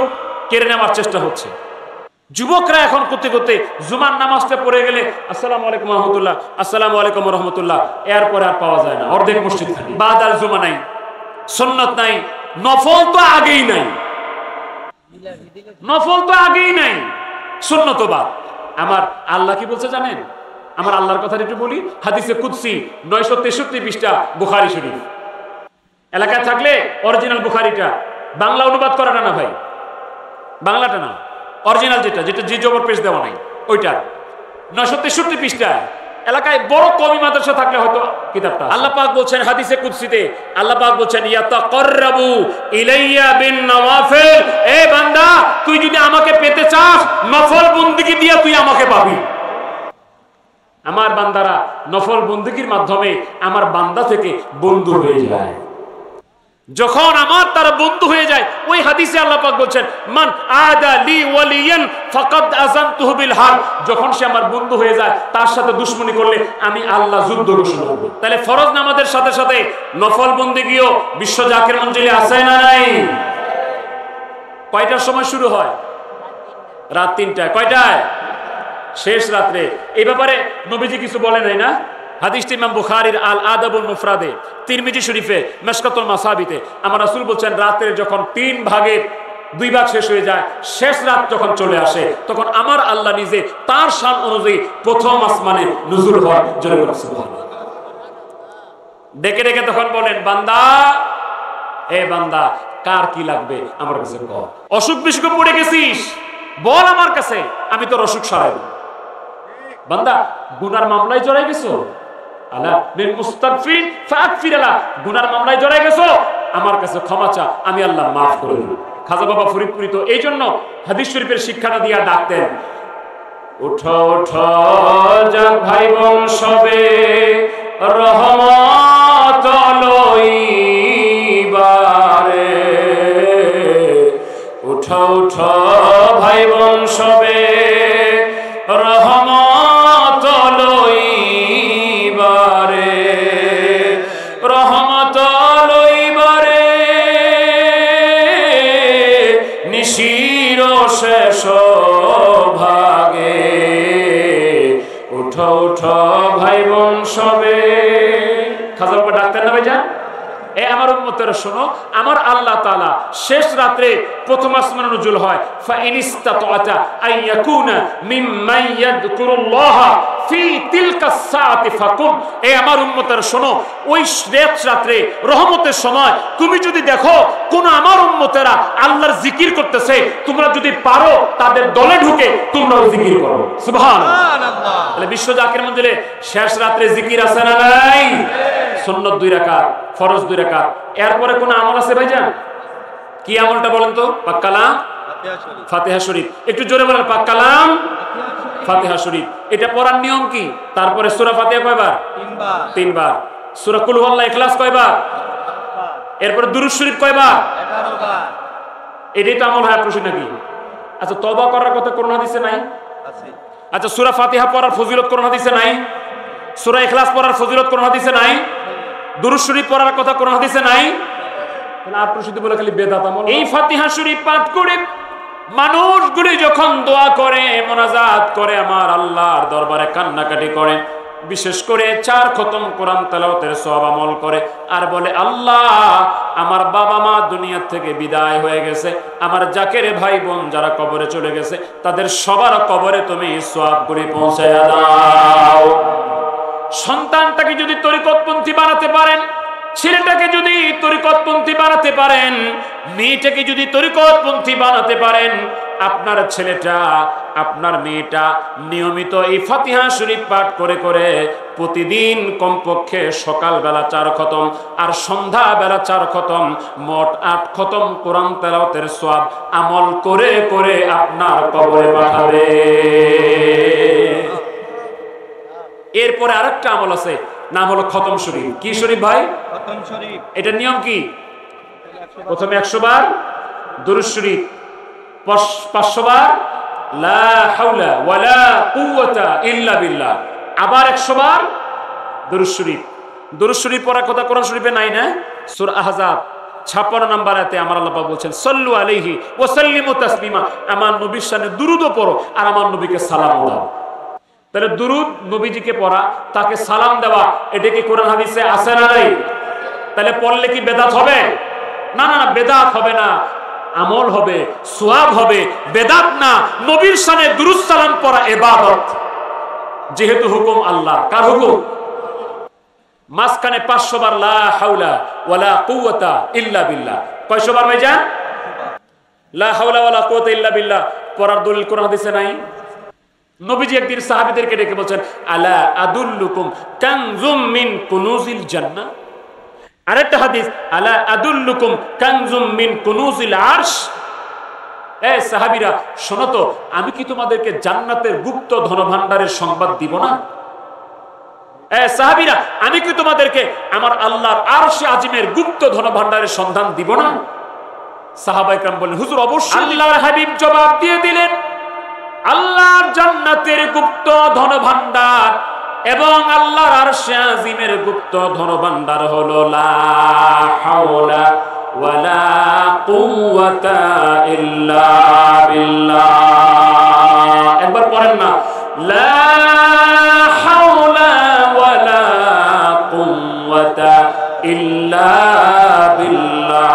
কেড়ে নেওয়ার চেষ্টা হচ্ছে। যুবকরা এখন করতে করতে জুমার নামাজটা পড়ে গেলে আসসালামু আলাইকুম রহমতুল্লাহ, আসসালামু আলাইকুম রহমতুল্লাহ, এরপরে আর পাওয়া যায় না। অর্ধেক মসজিদ খালি। বাদ আল জুমা নাই, সুন্নত নাই, নফল তো আগেই নাই, সুন্নত বাদ। আমার আল্লাহ কি বলছে জানেন? আমার আল্লাহর কথা একটু বলি। হাদিসে কুদসি 963 পৃষ্ঠা, বুখারী শরীফ। এলাকায় থাকলে অরিজিনাল বুখারীটা, বাংলা অনুবাদ করাটা না ভাই, বাংলাটা না, অরিজিনাল যেটা যে জবর পেশ দেওয়া নাই ওইটা 963 পৃষ্ঠা। এলাকায় বড় কমি মাদ্রাসা থাকলে হয়তো কিতাবটা। আল্লাহ পাক বলছেন হাদিসে কুদসিতে, আল্লাহ পাক বলছেন ইয়াতাকাররাবু ইলাইয়া বিন নওয়াফিল, এ বান্দা তুই যদি আমাকে পেতে চাস নফল বندگی দিয়ে তুই আমাকে পাবি। আমার বান্দারা নফল বندگির মাধ্যমে আমার বান্দা থেকে বন্ধু হয়ে যায়। যখন আমার তারা বন্ধু হয়ে যায়, ওই হাদিসে আল্লাহ পাক বলছেন মান আদা লি ওয়ালিয়ান ফাকাদ আযানতুহু বিল হারব, যখন সে আমার বন্ধু হয়ে যায় তার সাথে দুশমনি করলে আমি আল্লাহ যুদ্ধ ঘোষণা করব। তাহলে ফরজ নামাজের সাথে সাথে নফল বন্দেগীও বিশ্ব জাকির মঞ্জিলে আছে না নাই? কয়টার সময় শুরু হয়? রাত 3টায়। কয়টায়? শেষ রাত্রে। এই ব্যাপারে নবীজি কিছু বলে নাই না? হাদিসটি ইমাম বুখারীর আল আদাবুল মুফরাদে, তিরমিজি শরীফে, মিশকাতুল মাসাবিতে আমার রাসূল বলছেন রাতের যখন 3 ভাগের 2 ভাগ শেষ হয়ে যায়, শেষ রাত যখন চলে আসে তখন আমার আল্লাহ নিজে তার শান অনুযায়ী প্রথম আসমানে নুজুল হয়। জোরে বলুন সুবহানাল্লাহ। ডেকে ডেকে তখন বলেন বান্দা, এ বান্দা কার কি লাগবে আমার কাছে বল। অসুখ বিসুখে পড়ে গেছিস বল আমার কাছে, আমি তোর অসুখ সারাই দেব। বান্দা গুনার মামলায় জড়াই গেছো, আলা লিল মুস্তাগফিরিন ফাগফির লা, গুনার মামলায় জড়াই গেছো আমার কাছে ক্ষমা চা, আমি আল্লাহ মাফ করে দেব। খাজা বাবা ফরিদপুরি তো এই জন্য হাদিস শরীফের শিক্ষাটা দিয়া ডাকতেন, উঠো উঠো জাগ ভাই বোন সবে রহমত লইবারে, উঠো উঠো ভাই বোন সবে রহমত লইবারে, রহমত লইবারে নিশির শেষ ভাগে, উঠো উঠো ভাই বোন সবে। খাজা বাবা ডাক্তার না ভাইজান? এ আমার উম্মতেরা শোনো, আমার আল্লাহ তাআলা শেষ রাতে প্রথম আসমানে নুজুল হয়, ফা ইনিস্তাতাআতা আইয়াকুনা মিম্মান ইয়াযকুরুল্লাহ ফি তিলকাস সাআতি ফাকুম। এ আমার উম্মতেরা শোনো, ওই শেষ রাতে রহমতের সময় তুমি যদি দেখো কোন আমার উম্মতেরা আল্লাহর জিকির করতেছে, তোমরা যদি পারো তাদের দলে ঢুকে তোমরাও জিকির করো। সুবহানাল্লাহ। তাহলে বিশ্ব জাকির মঞ্জিলে শেষ রাতে জিকির আছে না নাই? সুন্নত 2 রাকাত, ফরজ 2 রাকাত। এরপরে কোন আমল আছে ভাইজান? কি আমলটা বলেন তো? পাক কালাম ফাতিহা শরীফ। একটু জোরে বলেন, পাক কালাম ফাতিহা শরীফ। এটা পড়ার নিয়ম কি? তারপরে সূরা ফাতিহা কয়বার? 3 বার। সূরা কুল হুয়াল্লাহ ইখলাস কয়বার? এরপরে দুরূদ শরীফ কয়বার? 11 বার। এটাই তো আমল হয় প্রশ্ন নাকি? আচ্ছা তওবা করার কথা কোন হাদিসে নাই? আছে। আচ্ছা সূরা ফাতিহা পড়ার ফজিলত কোন হাদিসে নাই? সূরা ইখলাস পড়ার ফজিলত কোন হাদিসে নাই? দুরূদ শরীফ পড়ার কথা কোন হাদিসে নাই? তাহলে আপনি শুধু বলে খালি বেদাত আমল। এই ফাতিহা শরীফ পাঠ করে মানুষগুলি যখন দোয়া করে, মোনাজাত করে, আমার আল্লাহর দরবারে কান্নাকাটি করে, বিশেষ করে 4 খতম কোরআন তেলাওয়াতের সওয়াব আমল করে আর বলে, আল্লাহ আমার বাবা মা দুনিয়া থেকে বিদায় হয়ে গেছে, আমার জাকের ভাই বোন যারা কবরে চলে গেছে তাদের সবার কবরে তুমি সওয়াবগুলি পৌঁছায়া দাও। সন্তানটাকে যদি তরিকতপন্থী বানাতে পারেন, ছেলেটাকে যদি তরিকতপন্থী বানাতে পারেন, মেয়েটাকে যদি তরিকতপন্থী বানাতে পারেন, আপনার ছেলেটা আপনার মেয়েটা নিয়মিত এই ফাতিহা শরীফ পাঠ করে করে প্রতিদিন কমপক্ষে সকালবেলা 4 খতম আর সন্ধ্যাবেলা 4 খতম, মোট 8 খতম কোরআন তেলাওয়াতের সওয়াব আমল করে করে আপনার কবরে পাঠাবে। এরপরে আরেকটা আমল আছে, নাম হলো খতম শরীফ। কি শরীফ ভাই? খতম শরীফ। এটার নিয়ম কি? প্রথমে 100 বার দুরূদ শরীফ, 500 বার লা হাওলা ওয়ালা কুওয়াতা ইল্লা বিল্লাহ, আবার 100 বার দুরূদ শরীফ। দুরূদ শরীফ পড়ার কথা কোরআন শরীফে নাই না? সূরা আহজাব 56 নম্বর আয়াতে আমার আল্লাহ পাক বলছেন, সাল্লু আলাইহি ওয়া সাল্লিমু তাসলিমা, আমার নবীর শানে দুরূদও পড়ো আর আমার নবীকে সালাম দাও। তাহলে দুরূদ নবীজিকে পড়া, তাকে সালাম দেওয়া, এটা কি কোরআন হাদিসে আছে না নাই? তাহলে পড়লে কি বেদাত হবে? না না না, বেদাত হবে না, আমল হবে, সওয়াব হবে, বেদাত না। নবীর শানে দুরূদ সালাম পড়া ইবাদত, যেহেতু হুকুম আল্লাহ। কার হুকুম? মাঝখানে 500 বার লা হাওলা ওয়ালা কুওয়াতা ইল্লা বিল্লাহ। কয়শো বার ভাইজান? লা হাওলা ওয়ালা কুওয়াতা ইল্লা বিল্লাহ পড়ার দলিল কোরআন হাদিসে নাই। নবীজি একদিন সাহাবীদেরকে ডেকে বলছেন, আলা আদুল্লুকুম কানজুম মিন কুনুজিল জান্নাহ। আরেকটা হাদিস, আলা আদুল্লুকুম কানজুম মিন কুনুজিল আরশ। এই সাহাবীরা শোনো তো, আমি কি তোমাদেরকে জান্নাতের গুপ্ত ধনভাণ্ডারের সংবাদ দিব না? এই সাহাবীরা, আমি কি তোমাদেরকে আমার আল্লাহর আরশে আজিমের গুপ্ত ধনভাণ্ডারের সন্ধান দিব না? সাহাবায়ে কেরাম বললেন, হুজুর অবশ্যই। আল্লাহর হাবিব জবাব দিয়ে দিলেন, আল্লাহর জান্নাতের গুপ্ত ধনভাণ্ডার এবং আল্লাহর আরশে আজিমের গুপ্ত ধনভাণ্ডার হলো লা হাওলা ওয়ালা কুওয়াতা ইল্লা বিল্লাহ। একবার পড়েন না, লা হাওলা ওয়ালা কুওয়াতা ইল্লা বিল্লাহ।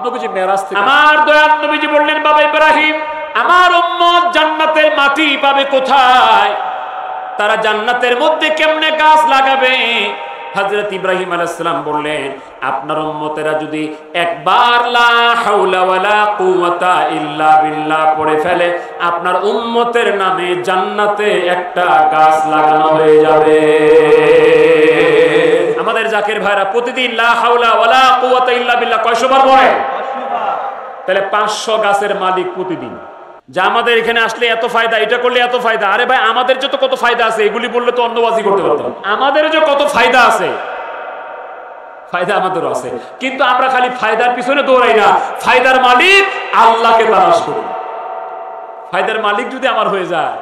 নবীজি মেরাজ থেকে আমার দয়াল নবীজি বললেন, বাবা ইব্রাহিম, আমার উম্মত জান্নাতের মাটি পাবে কোথায়? তারা জান্নাতের মধ্যে কেমনে গাছ লাগাবে? হযরত ইব্রাহিম আলাইহিস সালাম বললেন, আপনার উম্মতেরা যদি একবার লা হাওলা ওয়ালা কুওয়াতা ইল্লা বিল্লাহ পড়ে ফেলে, আপনার উম্মতের নামে জান্নাতে একটা গাছ লাগানো হয়ে যাবে। আমাদের জাকির ভাইরা প্রতিদিন লা হাওলা ওয়ালা কুওয়াতা ইল্লা বিল্লাহ কয়শো বার পড়ে? 500 বার। তাহলে 500 গাছের মালিক প্রতিদিন। যা আমাদের এখানে আসলে এত ফায়দা, এটা করলে এত ফায়দা। আরে ভাই, আমাদের যে তো কত ফায়দা আছে, এগুলি বললে তো অন্যবাজি করতে পারতাম। আমাদের যে কত ফায়দা আছে, ফায়দা আমাদেরও আছে, কিন্তু আমরা খালি ফায়দার পিছনে দৌড়াই না, ফায়দার মালিক আল্লাহকে তালাশ করি। ফায়দার মালিক যদি আমার হয়ে যায়,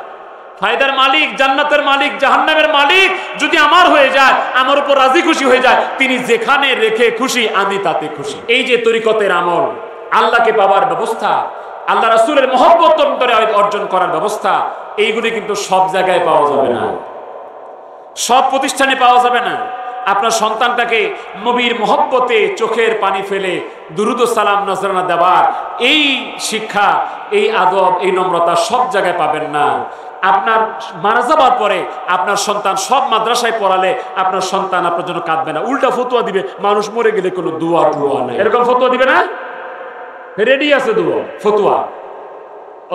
ফায়দার মালিক, জান্নাতের মালিক, জাহান্নামের মালিক যদি আমার হয়ে যায়, আমার উপর রাজি খুশি হয়ে যায়, তিনি যেখানে রেখে খুশি আমি তাতে খুশি। এই যে তরিকতের আমল, আল্লাহকে পাওয়ার ব্যবস্থা, আল্লাহ রাসূলের মহব্বত অন্তরে অর্জন করার ব্যবস্থা, এইগুলি কিন্তু সব জায়গায় পাওয়া যাবে না, সব প্রতিষ্ঠানে পাওয়া যাবে না। আপনার সন্তানটাকে নবীর মহব্বতে চোখের পানি ফেলে দুরুদ ও সালাম নজরানা দেওয়ার এই শিক্ষা, এই আদব, এই নম্রতা সব জায়গায় পাবেন না। আপনার মারা যাবার পরে আপনার সন্তান সব মাদ্রাসায় পড়ালে আপনার সন্তান আপনার জন্য কাঁদবে না, উল্টা ফতোয়া দিবে, মানুষ মরে গেলে কোনো দোয়া টুয়া নেই, এরকম ফতোয়া দিবে না? রেডি আছে দোয়া ফতোয়া।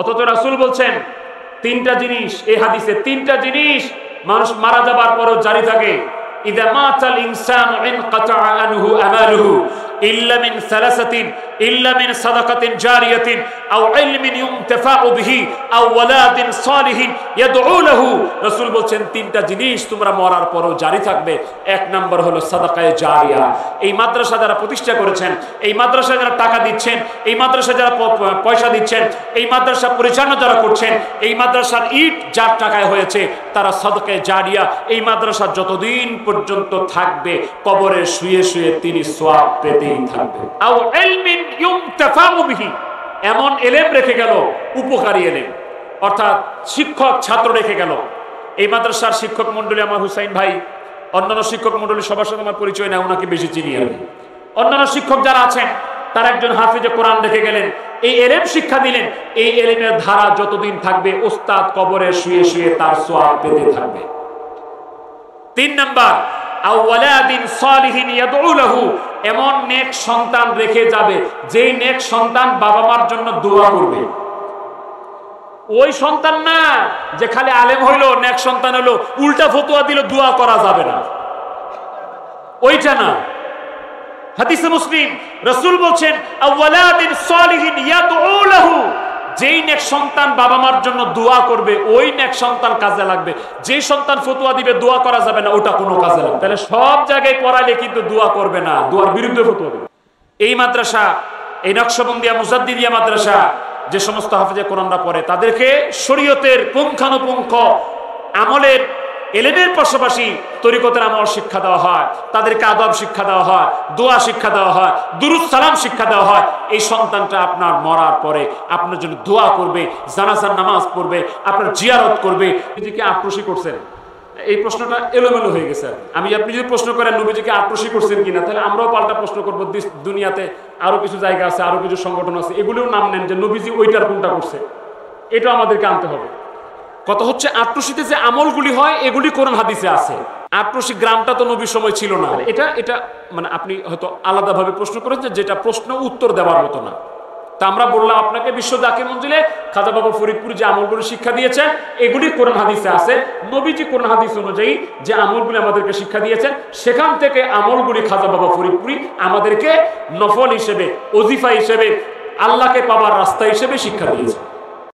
অথচ রাসূল বলছেন 3টা জিনিস, এই হাদিসে 3টা জিনিস মানুষ মারা যাবার পরও জারি থাকে। ইযা মাতাল ইনসানু ইনকাতা আনহু আমালুহু ইল্লা মিন সালাসাতিন ইল্লা মিন সাদাকাতিন জারিয়াতিন আও ইলমিন ইউনতাফাউ বিহি আও ওয়ালাদিন সালিহিন ইয়াদউ লাহু। রাসূল বলেন 3টা জিনিস তোমরা মরার পরও জারি থাকবে। 1 নাম্বার হলো সাদাকায়ে জারিয়া। এই মাদ্রাসা যারা প্রতিষ্ঠা করেছেন, এই মাদ্রাসায় যারা টাকা দিচ্ছেন, এই মাদ্রাসায় যারা পয়সা দিচ্ছেন, এই মাদ্রাসা পরিচালনা যারা করছেন, এই মাদ্রাসার ইট যার টাকায় হয়েছে তারা সাদাকায়ে জারিয়া। এই মাদ্রাসা যতদিন পর্যন্ত থাকবে কবরে শুয়ে শুয়ে তিনি সওয়াব পেতেই থাকবে। আও ইলমিন ইউনতাফাউ বিহি, এমন ইলম রেখে গেল, উপকারী ইলম, অর্থাৎ শিক্ষক ছাত্র রেখে গেল, এই মাদ্রাসার শিক্ষক মন্ডলী আমার হুসাইন ভাই, অন্যান্য শিক্ষক মন্ডলী সবার সাথে আমার পরিচয় না, ওনাকে বেশি চিনি আমি। অন্যান্য শিক্ষক যারা আছেন তারা একজন হাফিজে কোরআন রেখে গেলেন, এই এলেম শিক্ষা দিলেন। এই এলেমের ধারা যতদিন থাকবে ওস্তাদ কবরে শুয়ে শুয়ে তার সওয়াব পেতে থাকবে। 3 নাম্বার, আওয়ালাদিন সালিহিন ইয়াদউ লাহু, এমন নেক সন্তান রেখে যাবে যেই নেক সন্তান বাবা মার জন্য দোয়া করবে। ওই সন্তান না যে খালি আলেম হইলো, নেক সন্তান হলো, উল্টা ফতোয়া দিল দোয়া করা যাবে না, ওইটা না। হাদিসে মুসলিম রাসূল বলছেন আওয়ালাদিন সালিহিন ইয়াদউ লাহু, যেই নেক সন্তান বাবা মার জন্য দোয়া করবে ওই নেক সন্তান কাজে লাগবে। যেই সন্তান ফতোয়া দিবে দোয়া করা যাবে না, ওটা কোনো কাজে লাগবে। তাহলে সব জায়গায় পড়াইলে কিন্তু দোয়া করবে না, দোয়ার বিরুদ্ধে ফতোয়া দিবে। এই মাদ্রাসা, এই নকশবন্দিয়া মুজাদ্দিদিয়া মাদ্রাসা যে সমস্ত হাফেজে কোরআনরা পড়ে তাদেরকে শরীয়তের পুঙ্খানুপুঙ্খ আমলের এলেমের পাশাপাশি তরিকতের আমল শিক্ষা দেওয়া হয়, তাদেরকে আদব শিক্ষা দেওয়া হয়, দোয়া শিক্ষা দেওয়া হয়, দুরুদ সালাম শিক্ষা দেওয়া হয়। এই সন্তানটা আপনার মরার পরে আপনার জন্য দোয়া করবে, জানাজার নামাজ পড়বে, আপনার জিয়ারত করবে। নিজেকে আক্রোশী করছেন, এই প্রশ্নটা এলোমেলো হয়ে গেছে। আপনি যদি প্রশ্ন করেন নবীজিকে আক্রোশী করছেন কিনা, তাহলে আমরাও পাল্টা প্রশ্ন করবো। দুনিয়াতে আরো কিছু জায়গা আছে, আরো কিছু সংগঠন আছে, এগুলোও নাম নেন যে নবীজি ওইটার কোনটা করছে, এটা আমাদেরকে আনতে হবে। কথা হচ্ছে আক্রোশীতে যে আমলগুলি হয় এগুলি কোরআন হাদিসে আছে। আক্রোশী গ্রামটা তো নবীর সময় ছিল না। এটা মানে আপনি হয়তো আলাদাভাবে প্রশ্ন করেছেন, যেটা প্রশ্ন উত্তর দেওয়ার মতো না। তা আমরা বললাম আপনাকে বিশ্ব জাকির মঞ্জিলে খাজা বাবা ফরিদপুর যে আমলগুলো শিক্ষা দিয়েছে এগুলি কোরআন হাদিসে আছে। নবীজি কোরআন হাদিস অনুযায়ী যে আমলগুলি আমাদেরকে শিক্ষা দিয়েছেন সেখান থেকে আমলগুলি খাজা বাবা ফরিদপুরি আমাদেরকে নফল হিসেবে, ওজিফা হিসেবে, আল্লাহকে পাওয়ার রাস্তা হিসেবে শিক্ষা দিয়েছে।